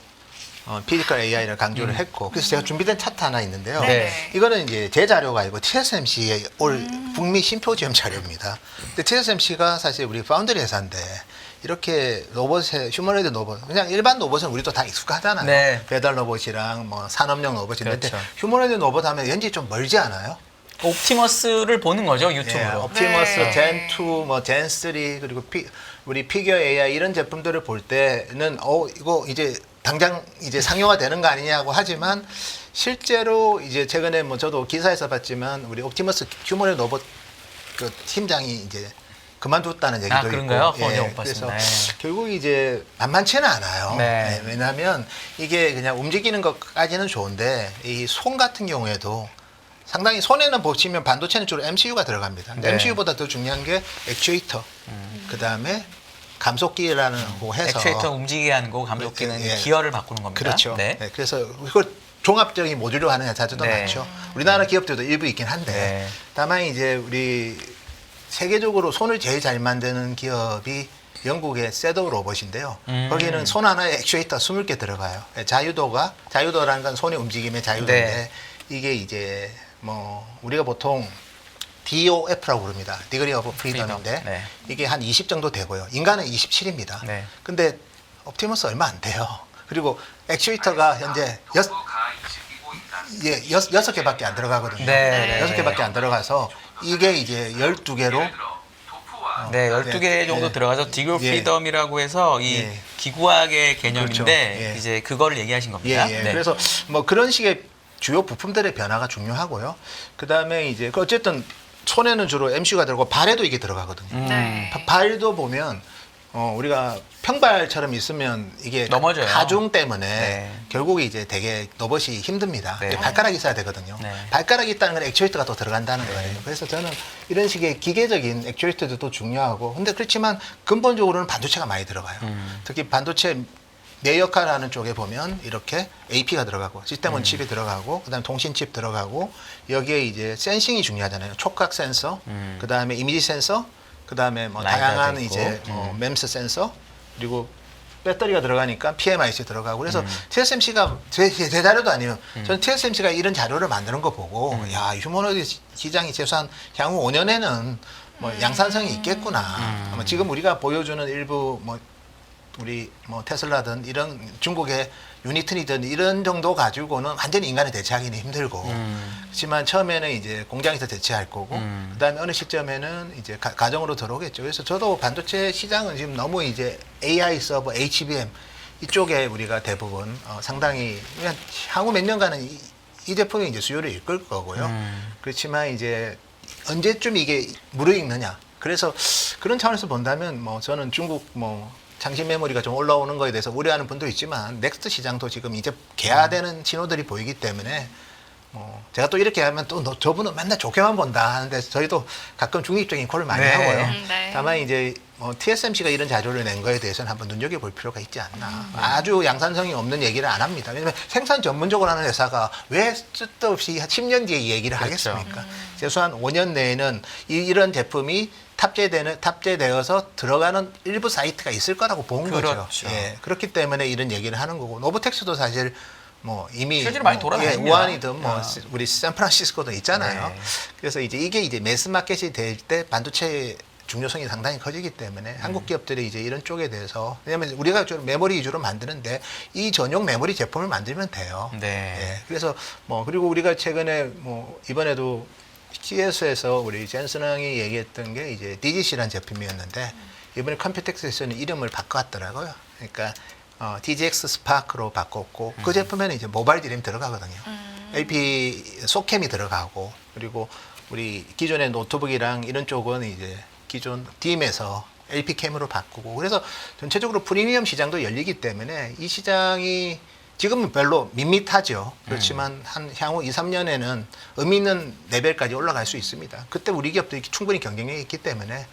피지컬 AI를 강조를 했고 그래서 제가 준비된 차트 하나 있는데요. 네. 이거는 이제 제 자료가 아니고 TSMC의 올 북미 심포지엄 자료입니다. 근데 TSMC가 사실 우리 파운드리 회사인데 이렇게 로봇에 휴머노이드 로봇 그냥 일반 로봇은 우리도 다 익숙하잖아요. 네. 배달 로봇이랑 뭐 산업용 로봇이 있는데 그렇죠. 휴머노이드 로봇 하면 왠지 좀 멀지 않아요? 옵티머스를 보는 거죠, 예, 유튜브로. 옵티머스, 네. 젠2, 뭐 젠3 그리고 우리 피겨 AI 이런 제품들을 볼 때는 이거 이제 당장 이제 상용화 되는 거 아니냐고 하지만 실제로 이제 최근에 뭐 저도 기사에서 봤지만 우리 옵티머스 휴머노이드 로봇 그 팀장이 이제 그만뒀다는 얘기도 있고 그런가요? 네, 못 그래서 봤습니다. 네. 결국 이제 만만치는 않아요. 네. 왜냐하면 이게 그냥 움직이는 것까지는 좋은데 이 손 같은 경우에도 상당히 손에는 보시면 반도체는 주로 MCU가 들어갑니다. 근데 네. MCU보다 더 중요한 게 액추에이터, 그 다음에 감속기라는 거 해서 액추에이터 움직이게 하는 거고 감속기는 예. 기어를 바꾸는 겁니다. 그렇죠. 네. 네, 그래서 이걸 종합적인 모듈로 하는 회사들도 네. 많죠. 우리나라 기업들도 일부 있긴 한데 네. 다만 이제 우리 세계적으로 손을 제일 잘 만드는 기업이 영국의 셋업 로봇인데요. 거기는 손 하나에 액추에이터 20개 들어가요. 자유도라는 건 손의 움직임의 자유도인데 네. 이게 이제 뭐 우리가 보통 DOF라고 부릅니다. 디그리 오브 프리덤인데 네. 이게 한 20 정도 되고요. 인간은 27입니다. 네. 근데 옵티머스 얼마 안 돼요. 그리고 액추에이터가 현재 6개밖에 안 들어가거든요. 네. 6개밖에 안 들어가서 이게 이제 12개로 네, 12개 정도 예. 들어가서 디글 예. 프리덤이라고 해서 이 예. 기구학의 개념인데 그렇죠. 예. 이제 그거를 얘기하신 겁니다. 예, 예. 네. 그래서 뭐 그런 식의 주요 부품들의 변화가 중요하고요. 그 다음에 이제 어쨌든 손에는 주로 MCU가 들어가고 발에도 이게 들어가거든요. 네. 발도 보면 우리가 평발처럼 있으면 이게 넘어져요. 가중 때문에 네. 결국 이제 되게 로봇이 힘듭니다. 네. 발가락이 있어야 되거든요. 네. 발가락이 있다는 건 액추에이터가 또 들어간다는 거예요. 그래서 저는 이런 식의 기계적인 액추에이터도 중요하고 근데 그렇지만 근본적으로는 반도체가 많이 들어가요. 특히 반도체 내 역할을 하는 쪽에 보면 이렇게 AP가 들어가고 시스템 온 칩이 들어가고 그다음에 통신 칩 들어가고 여기에 이제 센싱이 중요하잖아요. 촉각 센서, 그다음에 이미지 센서, 그다음에 뭐 라이다도 다양한 있고. 이제 맴스 센서 그리고 배터리가 들어가니까 PMIC 들어가고 그래서 TSMC가 제 자료도 아니에요. 저는 TSMC가 이런 자료를 만드는 거 보고 야 휴머노이드 시장이 최소한 향후 5년에는 뭐 양산성이 있겠구나. 아마 지금 우리가 보여주는 일부 뭐 우리 뭐 테슬라든 이런 중국의 유니튼이든 이런 정도 가지고는 완전히 인간을 대체하기는 힘들고 그렇지만 처음에는 이제 공장에서 대체할 거고 그다음에 어느 시점에는 이제 가정으로 들어오겠죠. 그래서 저도 반도체 시장은 지금 너무 이제 AI 서버, HBM 이쪽에 우리가 대부분 상당히 그냥 향후 몇 년간은 이 제품이 이제 수요를 이끌 거고요. 그렇지만 이제 언제쯤 이게 무르익느냐. 그래서 그런 차원에서 본다면 뭐 저는 중국 뭐 장신 메모리가 좀 올라오는 거에 대해서 우려하는 분도 있지만 넥스트 시장도 지금 이제 개화되는 신호들이 보이기 때문에 제가 또 이렇게 하면 또 저분은 맨날 좋게만 본다 하는데 저희도 가끔 중립적인 콜을 많이 네. 하고요. 네. 다만 이제 TSMC가 이런 자료를 낸 거에 대해서는 한번 눈여겨볼 필요가 있지 않나. 아주 양산성이 없는 얘기를 안 합니다. 왜냐하면 생산 전문적으로 하는 회사가 왜 쓸데없이 10년 뒤에 이 얘기를 그렇죠. 하겠습니까? 최소한 5년 내에는 이런 제품이 탑재되어서 들어가는 일부 사이트가 있을 거라고 본 그렇죠. 거죠. 예, 그렇기 때문에 이런 얘기를 하는 거고 노브텍스도 사실 이미 실제로 많이 돌아다닙니다. 우한이든 우리 샌프란시스코도 있잖아요. 네. 그래서 이게 매스 마켓이 될 때 반도체 중요성이 상당히 커지기 때문에 한국 기업들이 이제 이런 쪽에 대해서 왜냐하면 우리가 좀 메모리 위주로 만드는데 이 전용 메모리 제품을 만들면 돼요. 네. 예, 그래서 그리고 우리가 최근에 이번에도 CES에서 우리 젠슨왕이 얘기했던 게 이제 DGC라는 제품이었는데 이번에 컴퓨텍스에서는 이름을 바꿔왔더라고요. 그러니까 DGX 스파크로 바꿨고 그 제품에는 이제 모바일 디램 들어가거든요. LP 소캠이 들어가고 그리고 우리 기존의 노트북이랑 이런 쪽은 이제 기존 DIM에서 LP 캠으로 바꾸고 그래서 전체적으로 프리미엄 시장도 열리기 때문에 이 시장이 지금은 별로 밋밋하죠. 그렇지만 향후 2, 3년에는 의미 있는 레벨까지 올라갈 수 있습니다. 그때 우리 기업들이 충분히 경쟁력이 있기 때문에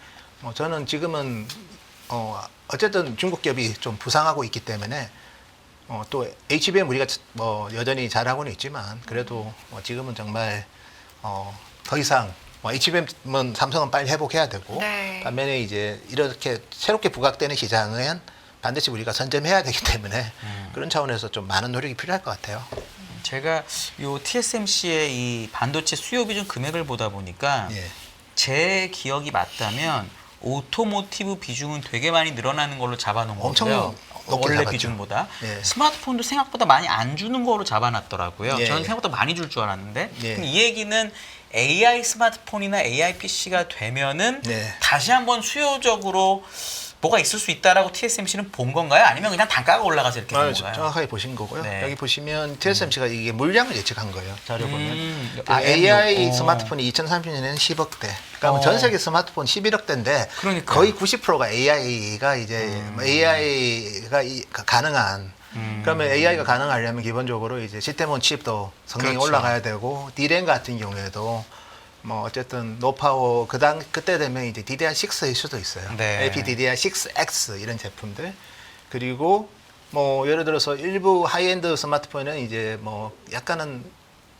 저는 지금은 어쨌든 중국 기업이 좀 부상하고 있기 때문에 또 HBM 우리가 여전히 잘하고는 있지만 그래도 지금은 정말 더 이상 HBM은 삼성은 빨리 회복해야 되고 네. 반면에 이제 이렇게 새롭게 부각되는 시장은 반드시 우리가 선점해야 되기 때문에 그런 차원에서 좀 많은 노력이 필요할 것 같아요. 제가 요 TSMC의 이 반도체 수요 비중 금액을 보다 보니까 예. 제 기억이 맞다면 오토모티브 비중은 되게 많이 늘어나는 걸로 잡아놓은 엄청 거고요. 높게 원래 잡았죠. 비중보다 예. 스마트폰도 생각보다 많이 안 주는 거로 잡아놨더라고요. 예. 저는 생각보다 많이 줄 줄 알았는데 예. 그럼 이 얘기는 AI 스마트폰이나 AI PC가 되면은 네. 다시 한번 수요적으로 뭐가 있을 수 있다라고 TSMC는 본 건가요? 아니면 그냥 단가가 올라가서 이렇게 된 건가요? 정확하게 보신 거고요. 네. 여기 보시면 TSMC가 이게 물량을 예측한 거예요. 자료 보면. 아, AI M6. 스마트폰이 2030년에는 10억대. 그러니까 전 세계 스마트폰 11억대인데 그러니까요. 거의 90%가 AI가 이제 AI가 가능한. 그러면 AI가 가능하려면 기본적으로 이제 시스템온 칩도 성능이 그렇죠. 올라가야 되고 D램 같은 경우에도 어쨌든 노파워 그때 되면 이제 DDR6일 수도 있어요. 네. LPDDR6X 이런 제품들 그리고 예를 들어서 일부 하이엔드 스마트폰은 이제 약간은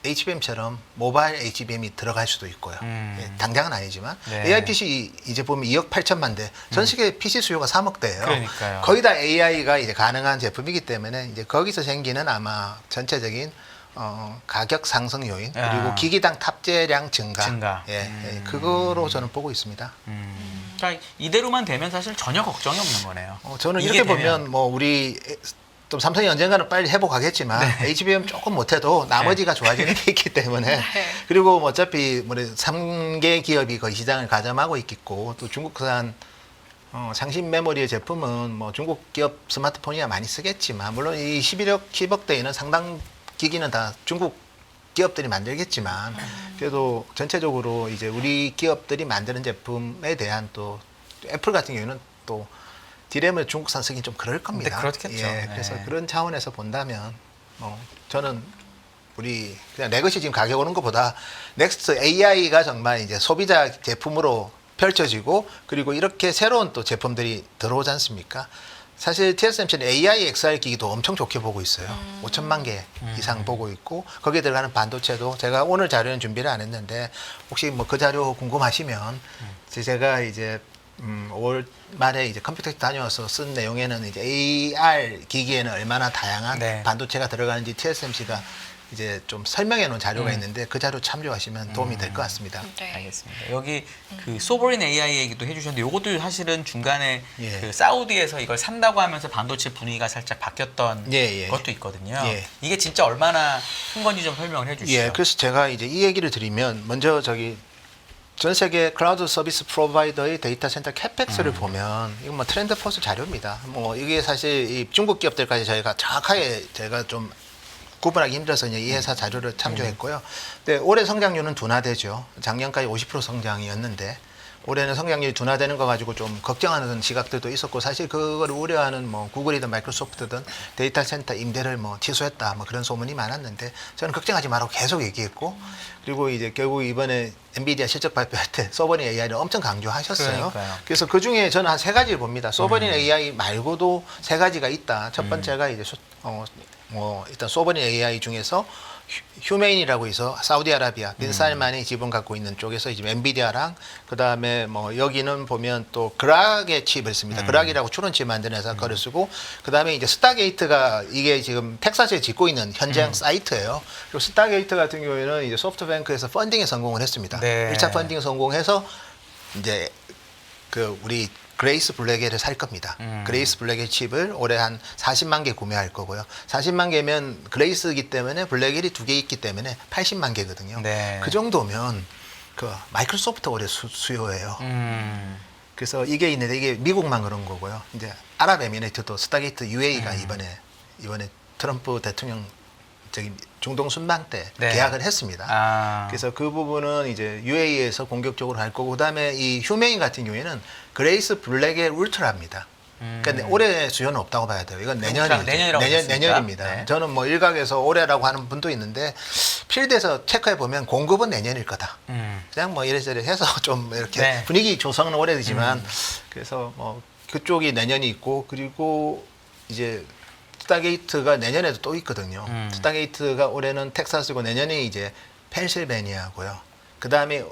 HBM처럼 모바일 HBM이 들어갈 수도 있고요. 예, 당장은 아니지만 네. AI PC 이제 보면 2억 8천만 대. 전 세계 PC 수요가 3억대예요. 그러니까요. 거의 다 AI가 이제 가능한 제품이기 때문에 이제 거기서 생기는 아마 전체적인 가격 상승 요인 그리고 아. 기기당 탑재량 증가. 증가. 예, 그거로 저는 보고 있습니다. 그러니까 이대로만 되면 사실 전혀 걱정이 없는 거네요. 저는 이게 이렇게 되면. 보면 우리 좀 삼성이 언젠가는 빨리 회복하겠지만 HBM 조금 못해도 나머지가 좋아지는 게 있기 때문에 네. 그리고 어차피 3개 기업이 거의 시장을 가점하고 있겠고 또 중국산 장신 메모리의 제품은 중국 기업 스마트폰이야 많이 쓰겠지만 물론 이 10억대에는 상당 기기는 다 중국 기업들이 만들겠지만 그래도 전체적으로 이제 우리 기업들이 만드는 제품에 대한 또 애플 같은 경우는 또 디램을 중국산 쓰긴 좀 그럴 겁니다. 네, 그렇겠죠. 예, 그래서 네. 그런 차원에서 본다면 저는 우리 그냥 내 것이 지금 가격 오는 것보다 넥스트 AI가 정말 이제 소비자 제품으로 펼쳐지고 그리고 이렇게 새로운 또 제품들이 들어오지 않습니까? 사실 TSMC는 AI XR 기기도 엄청 좋게 보고 있어요. 5천만 개 이상 보고 있고 거기에 들어가는 반도체도 제가 오늘 자료는 준비를 안 했는데 혹시 그 자료 궁금하시면 제가 이제 5월 말에 이제 컴퓨터 다녀와서 쓴 내용에는 이제 AR 기기에는 얼마나 다양한 네. 반도체가 들어가는지 TSMC가 이제 좀 설명해 놓은 자료가 있는데 그 자료 참조하시면 도움이 될 것 같습니다. 네. 알겠습니다. 여기 그 소버린 AI 얘기도 해주셨는데 요것도 사실은 중간에 예. 그 사우디에서 이걸 산다고 하면서 반도체 분위기가 살짝 바뀌었던 예. 것도 있거든요. 예. 이게 진짜 얼마나 큰 건지 좀 설명을 해주시죠. 예, 그래서 제가 이제 이 얘기를 드리면 먼저 전 세계 클라우드 서비스 프로바이더의 데이터 센터 캐펙스를 보면 이건 트렌드 포스 자료입니다. 이게 사실 이 중국 기업들까지 저희가 정확하게 제가 좀 구분하기 힘들어서 이제 이 회사 자료를 참조했고요. 근데 올해 성장률은 둔화되죠. 작년까지 50% 성장이었는데 올해는 성장률이 둔화되는 거 가지고 좀 걱정하는 시각들도 있었고 사실 그걸 우려하는 뭐 구글이든 마이크로소프트든 데이터 센터 임대를 뭐 취소했다 뭐 그런 소문이 많았는데 저는 걱정하지 말라고 계속 얘기했고 그리고 이제 결국 이번에 엔비디아 실적 발표할 때 소버린 AI를 엄청 강조하셨어요. 그러니까요. 그래서 그 중에 저는 한 세 가지를 봅니다. 소버린 AI 말고도 세 가지가 있다. 첫 번째가 이제 일단 소버린 AI 중에서 휴메인이라고 해서 사우디아라비아 빈 살만이 지분 갖고 있는 쪽에서 이제 엔비디아랑 그다음에 뭐 여기는 보면 또 그락의 칩을 씁니다. 그락이라고 추론칩 만드는 회사 거를 쓰고 그다음에 이제 스타게이트가 이게 지금 텍사스에 짓고 있는 현장 사이트예요. 그리고 스타게이트 같은 경우에는 이제 소프트뱅크에서 펀딩에 성공을 했습니다. 네. 1차 펀딩 성공해서 이제 그 우리 그레이스 블랙에를 살 겁니다. 그레이스 블랙의 칩을 올해 한 40만 개 구매할 거고요. 40만 개면 그레이스이기 때문에 블랙엘이 2개 있기 때문에 80만 개거든요. 네. 그 정도면 그 마이크로소프트 올해 수요예요. 그래서 이게 있는데 이게 미국만 그런 거고요. 이제 아랍에미레이트도 스타게이트 UAE가 이번에 트럼프 대통령 저기 중동 순방 때 네. 계약을 했습니다. 그래서 그 부분은 이제 UAE에서 공격적으로 할 거고 그다음에 이 휴메인 같은 경우에는 그레이스 블랙의 울트라입니다. 그러니까 올해 수요는 없다고 봐야 돼요. 이건 내년이라고 했습니까? 내년입니다. 네. 저는 뭐 일각에서 올해라고 하는 분도 있는데 필드에서 체크해 보면 공급은 내년일 거다. 그냥 뭐 이래저래 해서 좀 이렇게 네. 분위기 조성은 올해지만 그래서 뭐 그쪽이 내년이 있고 그리고 이제 스타게이트가 내년에도 또 있거든요. 스타게이트가 올해는 텍사스고 내년에 이제 펜실베니아고요. 그 다음에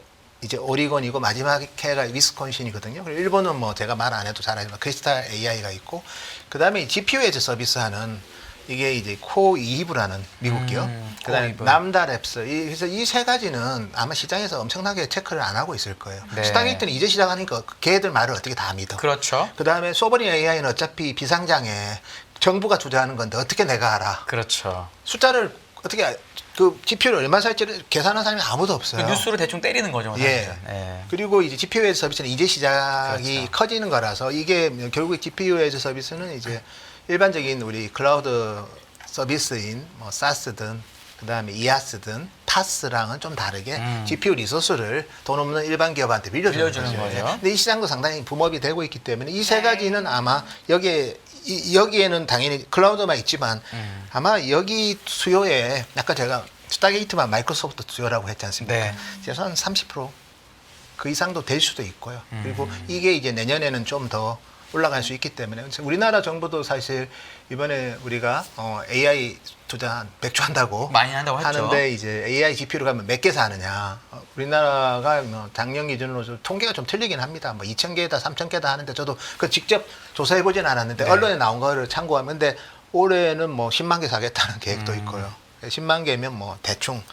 이제 오리곤이고 마지막 해가 위스콘신이거든요. 그리고 일본은 뭐 제가 말 안 해도 잘 알지만 크리스탈 AI가 있고 그 다음에 GPU 에즈 서비스하는 이게 이제 코이브라는 미국 기업. 그다음에 코이브. 남다랩스. 그래서 이 세 가지는 아마 시장에서 엄청나게 체크를 안 하고 있을 거예요. 네. 스타게이트는 이제 시작하니까 걔들 말을 어떻게 다 믿어? 그렇죠. 그다음에 소버린 AI는 어차피 비상장에 정부가 투자하는 건데 어떻게 내가 알아? 그렇죠. 숫자를 어떻게 그 GPU를 얼마 살지를 계산하는 사람이 아무도 없어요. 그 뉴스로 대충 때리는 거죠. 예. 사실은. 예. 그리고 이제 GPU 에즈 서비스는 이제 시작이 그렇죠. 커지는 거라서 이게 결국 GPU 에즈 서비스는 이제 일반적인 우리 클라우드 서비스인 뭐 사스든 그다음에 이아스든 파스랑은 좀 다르게 GPU 리소스를 돈 없는 일반 기업한테 빌려주는 거죠. 근데 이 시장도 상당히 붐업이 되고 있기 때문에 이 세 네. 가지는 아마 여기에는 당연히 클라우드만 있지만 아마 여기 수요에 약간 제가 스타게이트만 마이크로소프트 수요라고 했지 않습니까? 네. 그래서 한 30%그 이상도 될 수도 있고요. 그리고 이게 이제 내년에는 좀 더 올라갈 수 있기 때문에 우리나라 정부도 사실 이번에 우리가 AI 투자 한 100조 한다고 많이 한다고 했죠. 하는데 이제 AI GPU를 가면 몇 개 사느냐. 우리나라가 뭐 작년 기준으로 좀 통계가 좀 틀리긴 합니다. 뭐 2,000개다 3,000개다 하는데 저도 그 직접 조사해 보진 않았는데 네. 언론에 나온 거를 참고하면 근데 올해는 뭐 10만 개 사겠다는 계획도 있고요. 10만 개면 뭐 대충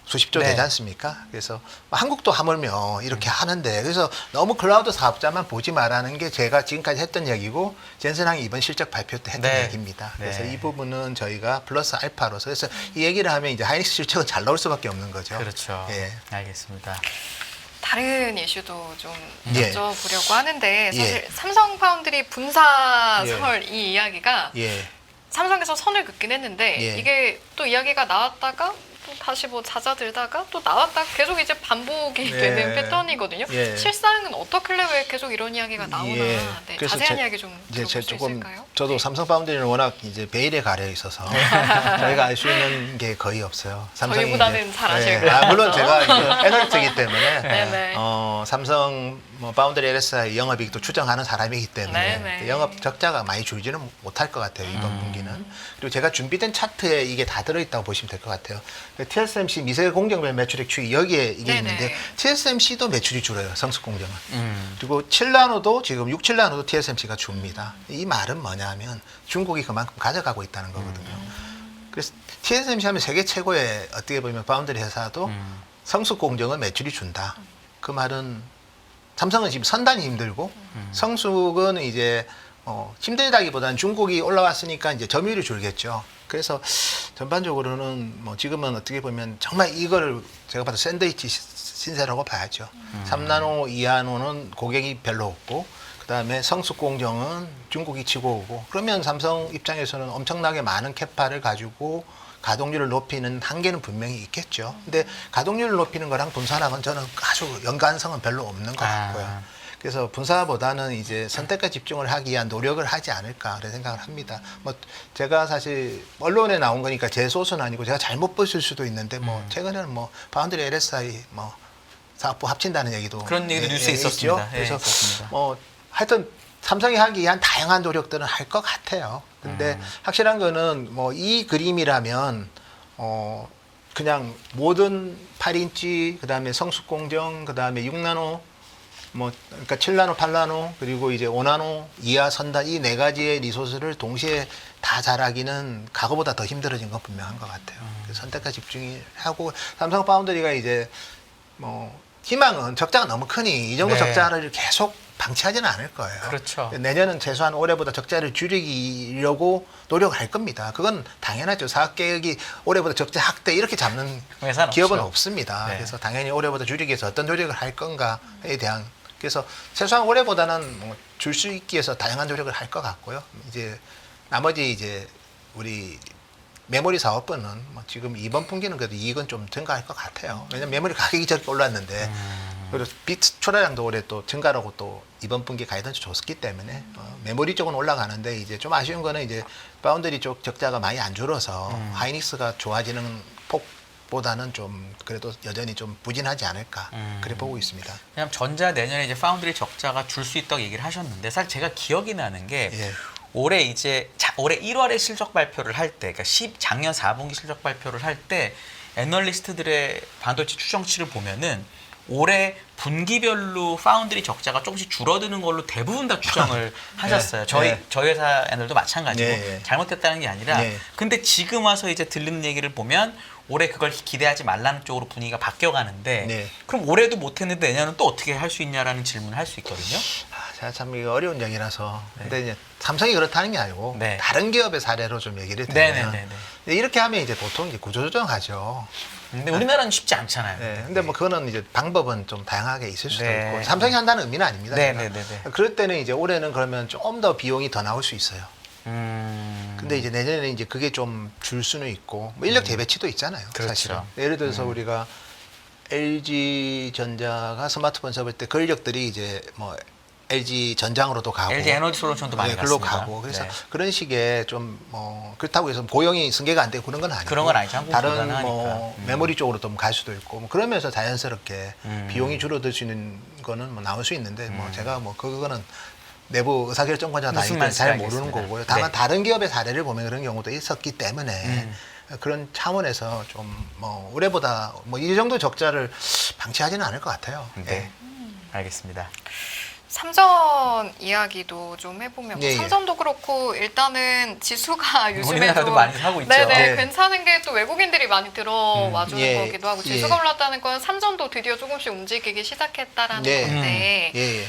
수십조 네. 되지 않습니까? 그래서 한국도 하물며 이렇게 하는데 그래서 너무 클라우드 사업자만 보지 말라는 게 제가 지금까지 했던 얘기고 젠슨항이 이번 실적 발표 때 했던 네. 얘기입니다. 네. 그래서 이 부분은 저희가 플러스 알파로서 그래서 이 얘기를 하면 이제 하이닉스 실적은 잘 나올 수밖에 없는 거죠. 그렇죠. 예. 알겠습니다. 다른 이슈도 좀 예. 여쭤보려고 하는데 사실 예. 삼성 파운드리 분사 예. 설 이 이야기가 예. 삼성에서 선을 긋긴 했는데 예. 이게 또 이야기가 나왔다가 또 다시 뭐 잦아들다가 또 나왔다가 계속 이제 반복이 예. 되는 패턴이거든요. 예. 실상은 어떻길래 왜 계속 이런 이야기가 나오나. 예. 네, 그래서 자세한 제- 이야기 좀 이제 들어볼 제 수 조금 있을까요? 저도 네. 삼성 파운드리는 워낙 이제 베일에 가려 있어서 저희가 알 수 있는 게 거의 없어요. 삼성이 저희보다는 이제- 잘 아실 네. 거예요. 물론 제가 이제 애널리스트이기 때문에 네네. 삼성 뭐 파운드리 LSI 영업이익도 추정하는 사람이기 때문에 네네. 영업 적자가 많이 줄지는 못할 것 같아요 이번 분기는. 그리고 제가 준비된 차트에 이게 다 들어있다고 보시면 될 것 같아요. TSMC 미세 공정별 매출액 추이 여기에 이게 네네. 있는데 TSMC도 매출이 줄어요 성숙공정은. 그리고 7나노도 지금 6, 7나노도 TSMC가 줍니다. 이 말은 뭐냐면 중국이 그만큼 가져가고 있다는 거거든요. 그래서 TSMC 하면 세계 최고의 어떻게 보면 파운드리 회사도 성숙공정은 매출이 준다. 그 말은 삼성은 지금 선단이 힘들고 성숙은 이제 힘들다기보다는 중국이 올라왔으니까 이제 점유율이 줄겠죠. 그래서 전반적으로는 뭐 지금은 어떻게 보면 정말 이거를 제가 봐도 샌드위치 신세라고 봐야죠. 3나노, 2나노는 고객이 별로 없고 그다음에 성숙 공정은 중국이 치고 오고 그러면 삼성 입장에서는 엄청나게 많은 캐파를 가지고 가동률을 높이는 한계는 분명히 있겠죠. 근데 가동률을 높이는 거랑 분산하고는 저는 아주 연관성은 별로 없는 것 같고요. 그래서 분사보다는 이제 선택과 집중을 하기 위한 노력을 하지 않을까 그런 생각을 합니다. 뭐 제가 사실 언론에 나온 거니까 제 소스는 아니고 제가 잘못 봤을 수도 있는데 뭐 최근에는 뭐 파운드리 LSI 뭐 사업부 합친다는 얘기도 그런 얘기도 뉴스에 있었습니다. 있죠. 그래서 있었습니다. 뭐 하여튼 삼성이 하기 위한 다양한 노력들은 할 것 같아요. 근데 확실한 거는 뭐 이 그림이라면 그냥 모든 8인치 그다음에 성숙공정 그다음에 6나노 뭐 그러니까 7나노, 8나노 그리고 이제 5나노 이하 선단 이 네 가지의 리소스를 동시에 다 잘하기는 과거보다 더 힘들어진 건 분명한 것 같아요. 그래서 선택과 집중이 하고 삼성 파운드리가 이제 뭐 희망은 적자가 너무 크니 이 정도 네. 적자를 계속 방치하지는 않을 거예요. 그렇죠. 내년은 최소한 올해보다 적자를 줄이려고 노력할 겁니다. 그건 당연하죠. 사업계획이 올해보다 적자 확대 이렇게 잡는 회사는 기업은 없죠. 없습니다. 네. 그래서 당연히 올해보다 줄이기 위해서 어떤 노력을 할 건가에 대한 그래서 최소한 올해보다는 뭐 줄 수 있기 위해서 다양한 노력을 할 것 같고요. 이제 나머지 이제 우리 메모리 사업부는 뭐 지금 이번 분기는 그래도 이익은 좀 증가할 것 같아요. 왜냐면 메모리 가격이 저렇게 올랐는데 그리고 비트 출하량도 올해 또 증가라고 또 이번 분기 가이던스 줬기 때문에 메모리 쪽은 올라가는데 이제 좀 아쉬운 거는 이제 파운드리 쪽 적자가 많이 안 줄어서 하이닉스가 좋아지는 폭보다는 좀 그래도 여전히 좀 부진하지 않을까 그래 보고 있습니다. 그냥 전자 내년에 이제 파운드리 적자가 줄 수 있다고 얘기를 하셨는데 사실 제가 기억이 나는 게 예. 올해 이제 올해 1월에 실적 발표를 할 때, 그러니까 작년 4분기 실적 발표를 할 때 애널리스트들의 반도체 추정치를 보면은 올해 분기별로 파운드리 적자가 조금씩 줄어드는 걸로 대부분 다 추정을 하셨어요. 저희 회사 애널도 마찬가지고 네. 잘못했다는 게 아니라 네. 근데 지금 와서 이제 들리는 얘기를 보면 올해 그걸 기대하지 말라는 쪽으로 분위기가 바뀌어가는데 네. 그럼 올해도 못했는데 내년은 또 어떻게 할 수 있냐라는 질문을 할 수 있거든요. 제가 참 이거 어려운 얘기라서 근데 이제 삼성이 그렇다는 게 아니고 네. 다른 기업의 사례로 좀 얘기를 드리면 네네네네. 이렇게 하면 이제 보통 이제 구조조정하죠. 근데 우리나라는 쉽지 않잖아요. 네, 근데 뭐 그거는 이제 방법은 좀 다양하게 있을 수도 네. 있고 삼성이 한다는 의미는 아닙니다. 네네네네. 제가. 그럴 때는 이제 올해는 그러면 좀 더 비용이 더 나올 수 있어요. 근데 이제 내년에는 이제 그게 좀 줄 수는 있고 뭐 인력 재배치도 있잖아요. 그렇죠. 사실은. 예를 들어서 우리가 LG 전자가 스마트폰 접을 때 그 인력들이 이제 뭐 LG 전장으로도 가고 LG 에너지 솔루션도 많이 글로 갔습니다. 가고 그래서 네. 그런 식의 좀 뭐 그렇다고 해서 고용이 승계가 안 되고 그런 건 아니고 그런 건 아니죠. 한국보다는 다른 뭐 하니까. 메모리 쪽으로 좀 갈 수도 있고 뭐 그러면서 자연스럽게 음. 비용이 줄어들 수 있는 거는 뭐 나올 수 있는데 뭐 제가 뭐 그거는 내부 의사결정권자가 무슨 아니기 때문에 잘 말씀인지 모르는 알겠습니다. 거고요. 다만 네. 다른 기업의 사례를 보면 그런 경우도 있었기 때문에 그런 차원에서 좀 뭐 올해보다 뭐 이 정도 적자를 방치하지는 않을 것 같아요. 네. 알겠습니다. 삼전 이야기도 좀 해보면 예, 예. 삼전도 그렇고 일단은 지수가 요즘에 우리나라도 좀 많이 사고 있죠. 네네 네. 괜찮은 게 또 외국인들이 많이 들어와주는 예, 거기도 하고 예. 지수가 올랐다는 건 삼전도 드디어 조금씩 움직이기 시작했다라는 네. 건데 예, 예.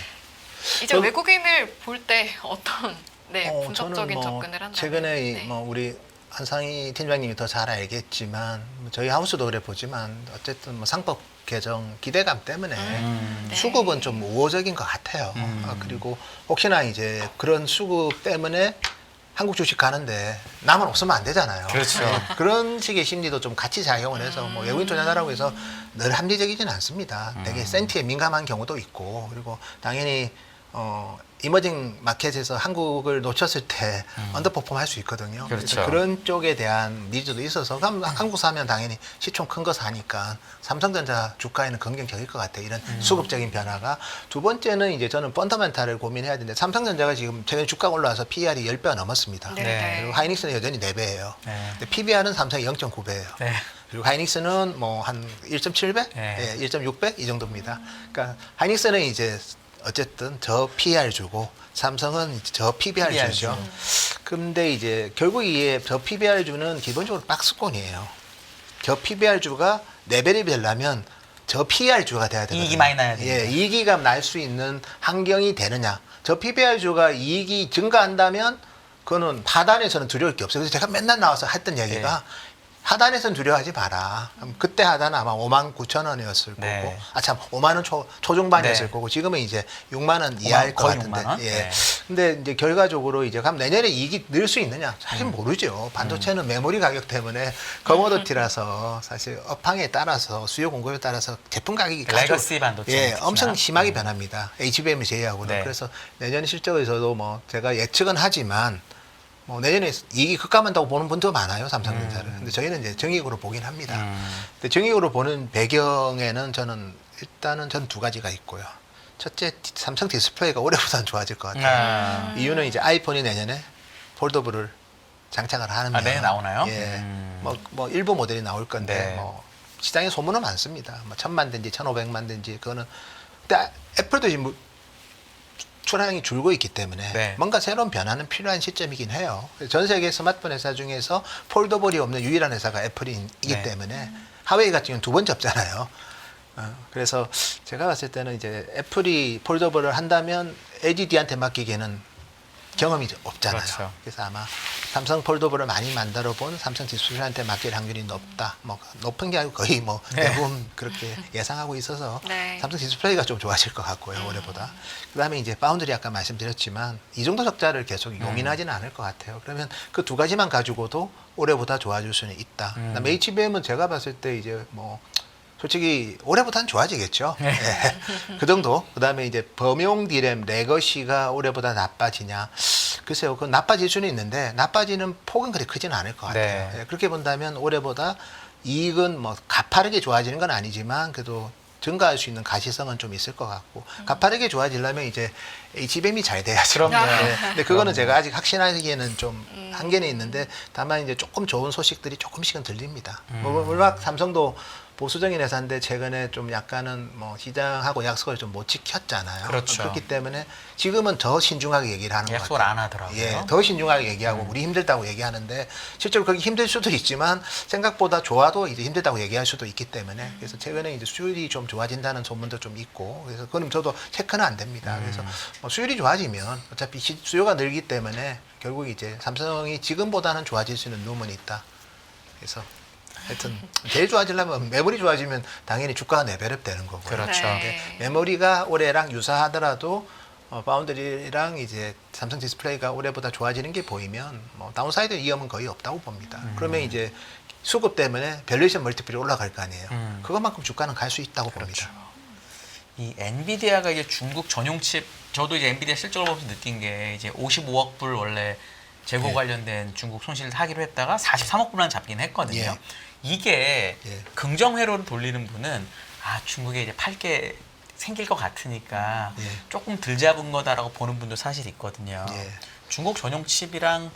이제 외국인을 볼 때 어떤 분석적인 저는 뭐 접근을 한다면 최근에 네. 뭐 우리 한상희 팀장님이 더 잘 알겠지만 뭐 저희 하우스도 그래 보지만 어쨌든 뭐 상법 개정 기대감 때문에 네. 수급은 좀 우호적인 것 같아요. 그리고 혹시나 이제 그런 수급 때문에 한국 주식 가는데 나만 없으면 안 되잖아요. 그렇죠. 그런 식의 심리도 좀 같이 작용을 해서 뭐 외국인 투자자라고 해서 늘 합리적이지는 않습니다. 되게 센티에 민감한 경우도 있고 그리고 당연히 이머징 마켓에서 한국을 놓쳤을 때 언더퍼폼 할 수 있거든요. 그렇죠. 그래서 그런 쪽에 대한 니즈도 있어서 한국 사면 당연히 시총 큰 거 사니까 삼성전자 주가에는 긍정적일 것 같아요. 이런 수급적인 변화가. 두 번째는 이제 저는 펀더멘탈을 고민해야 되는데 삼성전자가 지금 최근 주가가 올라와서 PER이 10배가 넘었습니다. 네. 네. 그리고 하이닉스는 여전히 4배예요. 네. 근데 PBR은 삼성이 0.9배예요. 네. 그리고 하이닉스는 뭐 한 1.7배, 네. 1.6배 이 정도입니다. 그러니까 하이닉스는 이제 어쨌든 저 PER 주고 삼성은 이제 저 PBR PBR 주죠. 주. 근데 이제 결국 이게 저 PBR 주는 기본적으로 박스권이에요. 저 PBR 주가 레벨이 되려면 저 PER 주가 돼야 되거든요. 이익이 많이 나야 됩니다. 예, 이익이 날 수 있는 환경이 되느냐. 저 PBR 주가 이익이 증가한다면 그거는 하단에서는 두려울 게 없어요. 그래서 제가 맨날 나와서 했던 얘기가 하단에선 두려워하지 마라. 그때 하단은 아마 59,000원이었을 네. 거고, 참 5만 원 초중반이었을 네. 거고, 지금은 이제 6만 원 이하일 것 거의 같은데. 6만 원? 예. 네. 근데 이제 결과적으로 이제 그럼 내년에 이익이 늘 수 있느냐? 사실 모르죠. 반도체는 메모리 가격 때문에 커머더티라서 사실 업황에 따라서 수요 공급에 따라서 제품 가격이 레거시 반도체 예, 특히나. 엄청 심하게 변합니다. HBM을 제외하고는. 네. 그래서 내년 실적에서도 뭐 제가 예측은 하지만 뭐 내년에 이익이 급감한다고 보는 분도 많아요, 삼성전자를. 근데 저희는 이제 정익으로 보긴 합니다. 근데 정익으로 보는 배경에는 저는 일단은 전 두 가지가 있고요. 첫째, 삼성 디스플레이가 올해보다는 좋아질 것 같아요. 이유는 이제 아이폰이 내년에 폴더블을 장착을 하면 내년 나오나요? 예, 뭐 일부 모델이 나올 건데 네. 뭐 시장에 소문은 많습니다. 뭐 1,000만 den지 1,500만 den지 그거는. 근데 애플도 지금 출하량이 줄고 있기 때문에 네. 뭔가 새로운 변화는 필요한 시점이긴 해요. 전 세계 스마트폰 회사 중에서 폴더블이 없는 유일한 회사가 애플이기 네. 때문에 하웨이 같은 경우는 두 번째 없잖아요. 그래서 제가 봤을 때는 이제 애플이 폴더블을 한다면 LGD한테 맡기기에는 경험이 없잖아요. 그렇죠. 그래서 아마 삼성 폴더블을 많이 만들어 본 삼성 디스플레이한테 맡길 확률이 높다. 뭐 높은 게 아니고 거의 뭐 대부분 그렇게 예상하고 있어서 네. 삼성 디스플레이가 좀 좋아질 것 같고요, 올해보다. 그다음에 이제 파운드리 아까 말씀드렸지만 이 정도 적자를 계속 용인하지는 않을 것 같아요. 그러면 그 두 가지만 가지고도 올해보다 좋아질 수는 있다. 그다음에 HBM은 제가 봤을 때 이제 뭐 솔직히 올해보다는 좋아지겠죠. 예. 그 정도. 그다음에 이제 범용 디램 레거시가 올해보다 나빠지냐? 글쎄요, 그건 나빠질 수는 있는데 나빠지는 폭은 그리 크지는 않을 것 같아요. 네. 예, 그렇게 본다면 올해보다 이익은 뭐 가파르게 좋아지는 건 아니지만 그래도 증가할 수 있는 가시성은 좀 있을 것 같고 가파르게 좋아지려면 이제 HBM이 잘 돼야죠. 그럼요. 예. 근데 그거는 제가 아직 확신하기에는 좀 한계는 있는데 다만 이제 조금 좋은 소식들이 조금씩은 들립니다. 뭐 물론 삼성도 보수적인 회사인데 최근에 좀 약간은 뭐 시장하고 약속을 좀 못 지켰잖아요. 그렇죠. 그렇기 때문에 지금은 더 신중하게 얘기를 하는 것 같아요. 약속을 안 하더라고요. 예, 더 신중하게 얘기하고 우리 힘들다고 얘기하는데 실제로 그게 힘들 수도 있지만 생각보다 좋아도 이제 힘들다고 얘기할 수도 있기 때문에 그래서 최근에 이제 수율이 좀 좋아진다는 소문도 좀 있고 그래서 그건 저도 체크는 안 됩니다. 그래서 뭐 수율이 좋아지면 어차피 수요가 늘기 때문에 결국 이제 삼성이 지금보다는 좋아질 수 있는 누문이 있다. 그래서 하여튼 제일 좋아지려면 메모리 좋아지면 당연히 주가가 레벨업 되는 거고요. 그렇죠. 네. 근데 메모리가 올해랑 유사하더라도 파운드리랑 이제 삼성 디스플레이가 올해보다 좋아지는 게 보이면 뭐 다운사이드 위험은 거의 없다고 봅니다. 그러면 이제 수급 때문에 밸류에이션 멀티플이 올라갈 거 아니에요. 그것만큼 주가는 갈 수 있다고 봅니다. 이 엔비디아가 이제 중국 전용 칩, 저도 이제 엔비디아 실적을 보면서 느낀 게 이제 55억 불 원래 재고 예. 관련된 중국 손실을 하기로 했다가 43억 불만 잡긴 했거든요. 예. 이게 예. 긍정회로를 돌리는 분은 중국에 이제 팔 게 생길 것 같으니까 예. 조금 덜 잡은 거다라고 보는 분도 사실 있거든요. 예. 중국 전용 칩이랑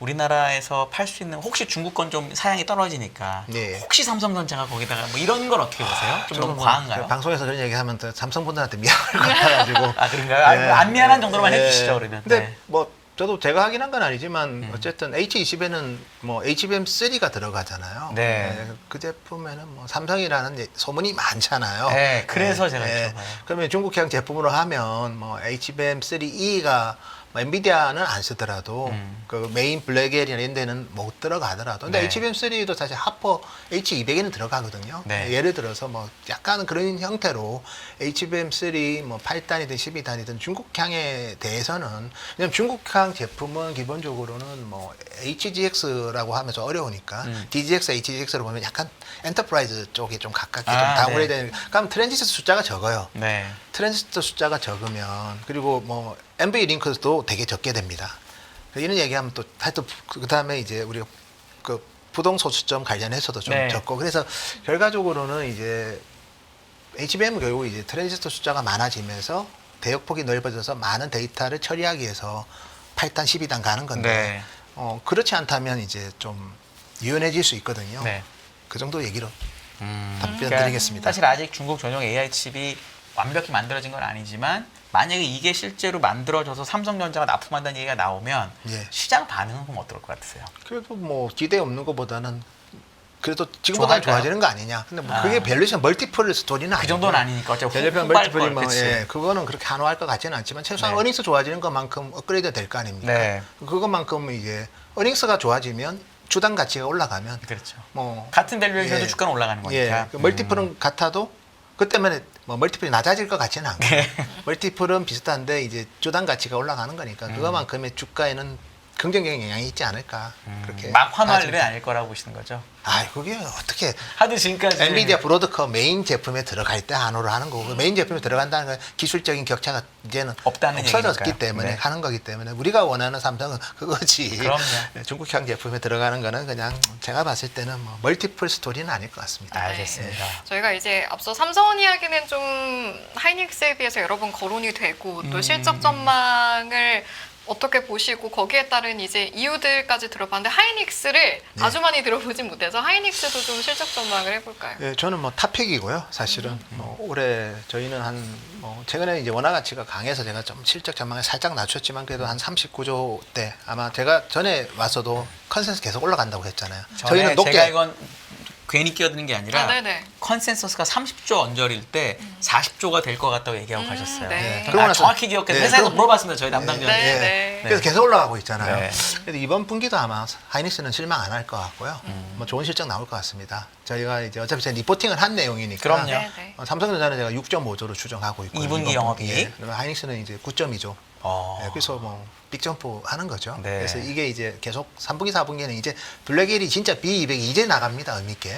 우리나라에서 팔 수 있는 혹시 중국 건 좀 사양이 떨어지니까 예. 혹시 삼성전자가 거기다가 뭐 이런 건 어떻게 보세요? 좀 저는 너무 뭐 과한가요? 방송에서 그런 얘기하면 또 삼성분들한테 미안할 것 같아가지고. 그런가요? 예. 안 미안한 정도로만 예. 해주시죠 그러면. 근데 네. 뭐 저도 제가 확인한 건 아니지만 어쨌든 H20에는 뭐 HBM3가 들어가잖아요. 네. 그 제품에는 뭐 삼성이라는 소문이 많잖아요. 네, 그래서 제가 여쭤봐요. 그러면 중국형 제품으로 하면 뭐 HBM3E가 뭐 엔비디아는 안 쓰더라도 그 메인 블랙엘이나 이런 데는 못 들어가더라도 근데 네. HBM3도 사실 하퍼 H200에는 들어가거든요. 네. 예를 들어서 뭐 약간 그런 형태로 HBM3 뭐 8단이든 12단이든 중국향에 대해서는 왜냐면 중국향 제품은 기본적으로는 뭐 HGX라고 하면서 어려우니까 DGX, HGX로 보면 약간 엔터프라이즈 쪽에 좀 가깝게 좀 다운그레이드 네. 되는 그럼 트랜지스터 숫자가 적어요. 네. 트랜지스터 숫자가 적으면 그리고 뭐 NV 링크도 되게 적게 됩니다. 이런 얘기하면 또 하여튼 그 다음에 이제 우리가 그 부동 소수점 관련해서도 좀 네. 적고 그래서 결과적으로는 이제 HBM은 결국 이제 트랜지스터 숫자가 많아지면서 대역폭이 넓어져서 많은 데이터를 처리하기 위해서 8단, 12단 가는 건데 네. 그렇지 않다면 이제 좀 유연해질 수 있거든요. 네. 그 정도 얘기로 답변 그러니까 드리겠습니다. 사실 아직 중국 전용 AI 칩이 완벽히 만들어진 건 아니지만 만약에 이게 실제로 만들어져서 삼성전자가 납품한다는 얘기가 나오면 예. 시장 반응은 그럼 어떨 것 같으세요? 그래도 뭐 기대 없는 것보다는 그래도 지금보다 좋아할까요? 좋아지는 거 아니냐. 근데 뭐 그게 밸류에이션 멀티플 스토리는 그 정도는 아니니까 어차피 밸류에이션 후발 멀티플이 걸, 뭐 그치? 예, 그거는 그렇게 한호할 것 같지는 않지만 최소한 네. 어닝스 좋아지는 것만큼 업그레이드 될 거 아닙니까? 네. 그것만큼 이제 어닝스가 좋아지면 주당 가치가 올라가면 그렇죠. 뭐 같은 밸류에이션도 예. 주가는 올라가는 거니까. 그 멀티플은 같아도 그 때문에 뭐 멀티플이 낮아질 것 같지는 않고 멀티플은 비슷한데 이제 주당 가치가 올라가는 거니까 그거만큼의 주가에는 긍정적인 영향이 있지 않을까 그렇게 막 화날 봐집니다. 일은 아닐 거라고 보시는 거죠. 아, 그게 어떻게 하도 지금까지 엔비디아 브로드컴 메인 제품에 들어갈 때 한호를 하는 거고 그 메인 제품에 들어간다는 건 기술적인 격차가 이제는 없다는 없어졌기 얘기니까요. 때문에 네. 하는 거기 때문에 우리가 원하는 삼성은 그거지. 그럼요. 중국향 제품에 들어가는 거는 그냥 제가 봤을 때는 뭐 멀티플 스토리는 아닐 것 같습니다. 알겠습니다. 저희가 이제 앞서 삼성 이야기는 좀 하이닉스에 비해서 여러 번 거론이 되고 또 실적 전망을 어떻게 보시고 거기에 따른 이제 이유들까지 들어봤는데 하이닉스를 아주 많이 들어보진 못해서 하이닉스도 좀 실적 전망을 해볼까요? 예, 저는 뭐 탑픽이고요. 사실은 뭐 올해 저희는 뭐 최근에 이제 원화 가치가 강해서 제가 좀 실적 전망을 살짝 낮췄지만 그래도 한 39조 대 아마 제가 전에 와서도 컨센서스 계속 올라간다고 했잖아요. 저희는 제가 이건 괜히 끼어드는 게 아니라 네네. 컨센서스가 30조 언저리일 때 40조가 될 것 같다고 얘기하고 가셨어요. 네. 저는 그러고 나서- 정확히 기억해서 네, 회사에서 그럼- 물어봤습니다. 저희 담당자님. 네, 예. 네. 그래서 계속 올라가고 있잖아요. 네. 그래서 이번 분기도 아마 하이닉스는 실망 안 할 것 같고요. 뭐 좋은 실적 나올 것 같습니다. 저희가 이제 어차피 제가 리포팅을 한 내용이니까. 그럼요. 네, 네. 삼성전자는 제가 6.5조로 추정하고 있고 2분기 영업이익. 그리고 하이닉스는 이제 9.2조. 네, 그래서 뭐 빅점프 하는 거죠. 네. 그래서 이게 이제 계속 3분기, 4분기는 이제 블랙엘이 진짜 B200이 이제 나갑니다. 의미있게.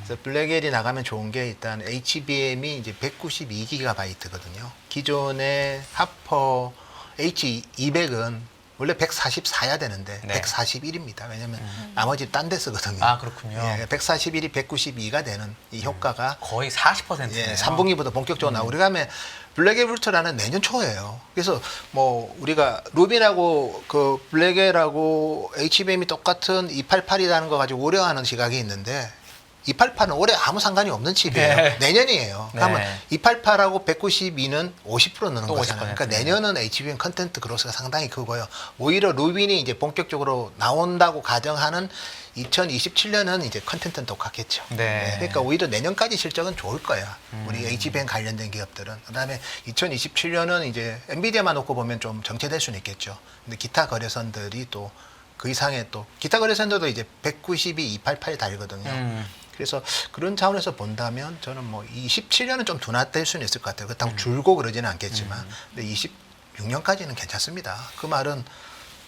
그래서 블랙엘이 나가면 좋은 게 일단 HBM이 이제 192GB거든요. 기존의 하퍼 H200은 원래 144야 되는데 네. 141입니다. 왜냐면 나머지 딴 데 쓰거든요. 아, 그렇군요. 예, 141이 192가 되는 이 효과가 거의 40%네요. 예, 3분기보다 본격적으로 나오고 우리가 하면 블랙엘 울트라는 내년 초예요. 그래서 뭐 우리가 루빈하고 그 블랙엘하고 HBM이 똑같은 288이라는 거 가지고 우려하는 시각이 있는데 288은 올해 아무 상관이 없는 칩이에요. 네. 내년이에요. 네. 그러면 288하고 192는 50% 느는 또 거잖아요. 50%. 그러니까 내년은 HBM 컨텐트 그로스가 상당히 크고요. 오히려 루빈이 이제 본격적으로 나온다고 가정하는 2027년은 이제 컨텐츠는 똑같겠죠. 네. 그러니까 오히려 내년까지 실적은 좋을 거야. 우리 HBM 관련된 기업들은. 그다음에 2027년은 이제 엔비디아만 놓고 보면 좀 정체될 수는 있겠죠. 근데 기타 거래선들이 또 그 이상의 또 기타 거래선들도 이제 192, 288이 달거든요. 그래서 그런 차원에서 본다면 저는 뭐 27년은 좀 둔화될 수는 있을 것 같아요. 그렇다고 줄고 그러지는 않겠지만, 근데 26년까지는 괜찮습니다. 그 말은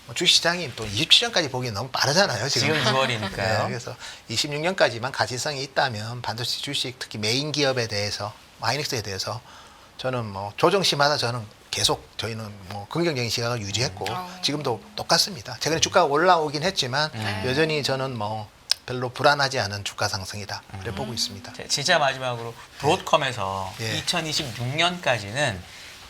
뭐 주식시장이 또 27년까지 보기 너무 빠르잖아요. 지금. 지금 6월이니까요. 네, 그래서 26년까지만 가시성이 있다면 반도체 주식 특히 메인 기업에 대해서 하이닉스에 대해서 저는 뭐 조정시마다 저는 계속 저희는 뭐 긍정적인 시각을 유지했고 지금도 똑같습니다. 최근에 주가가 올라오긴 했지만 여전히 저는 뭐 별로 불안하지 않은 주가 상승이다. 그래 보고 있습니다. 진짜 마지막으로 브로드컴에서 예. 2026년까지는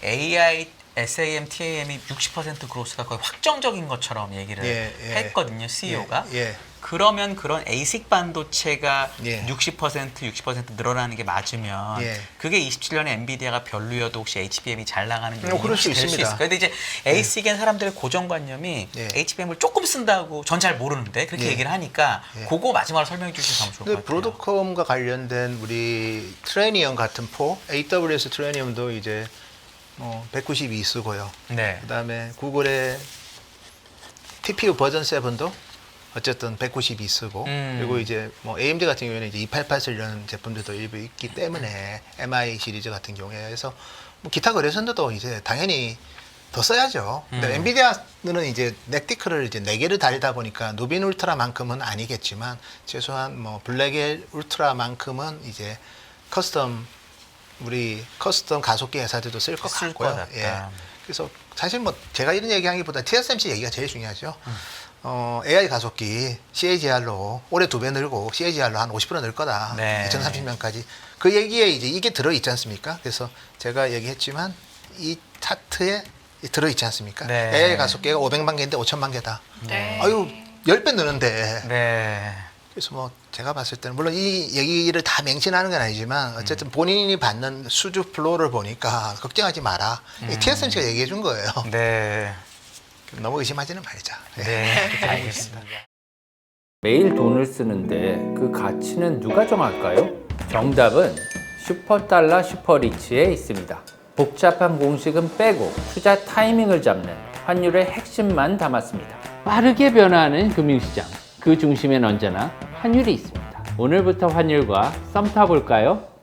AI, SAM, TAM이 60% 그로스가 거의 확정적인 것처럼 얘기를 예, 예. 했거든요, CEO가. 예, 예. 그러면 그런 ASIC 반도체가 예. 60% 늘어나는 게 맞으면 예. 그게 27년에 엔비디아가 별로여도 혹시 HBM이 잘 나가는 요인이 그럴 수 혹시 될수 있습니다. 있을까요? 근데 이제 ASIC엔 사람들의 고정관념이 예. HBM을 조금 쓴다고 전 잘 모르는데 그렇게 예. 얘기를 하니까 예. 그거 마지막으로 설명해 주시면 좋을 것 근데 같아요. 브로드컴과 관련된 우리 트레니엄 같은 포, AWS 트레니엄도 이제 뭐 192 쓰고요. 네. 그다음에 구글의 TPU 버전 7도 어쨌든 192 쓰고 그리고 이제 뭐 AMD 같은 경우에는 이제 288 쓰려는 제품들도 일부 있기 때문에 MI 시리즈 같은 경우에 그래서 뭐 기타 거래선들도 이제 당연히 더 써야죠. 근데 엔비디아는 이제 넥티크를 이제 4개를 달다 보니까 누빈 울트라만큼은 아니겠지만 최소한 뭐 블랙엘 울트라만큼은 이제 우리 커스텀 가속기 회사들도 쓸 것 쓸 같고요. 것 같다. 예. 그래서 사실 뭐 제가 이런 얘기하기보다 TSMC 얘기가 제일 중요하죠. AI 가속기 CAGR로 올해 2배 늘고 CAGR로 한 50% 늘 거다. 네. 2030년까지. 그 얘기에 이제 이게 들어 있지 않습니까? 그래서 제가 얘기했지만 이 차트에 들어 있지 않습니까? 네. AI 가속기가 500만 개인데 5천만 개다. 네. 아유, 10배 느는데. 네. 그래서 뭐 제가 봤을 때는 물론 이 얘기를 다 맹신하는 건 아니지만 어쨌든 본인이 받는 수주 플로우를 보니까 걱정하지 마라. TSMC가 얘기해 준 거예요. 네. 너무 의심하지는 말자. 네. 알겠습니다. 매일 돈을 쓰는데 그 가치는 누가 정할까요? 정답은 슈퍼달러 슈퍼리치에 있습니다. 복잡한 공식은 빼고 투자 타이밍을 잡는 환율의 핵심만 담았습니다. 빠르게 변화하는 금융시장. 그 중심엔 언제나 환율이 있습니다. 오늘부터 환율과 썸 타볼까요?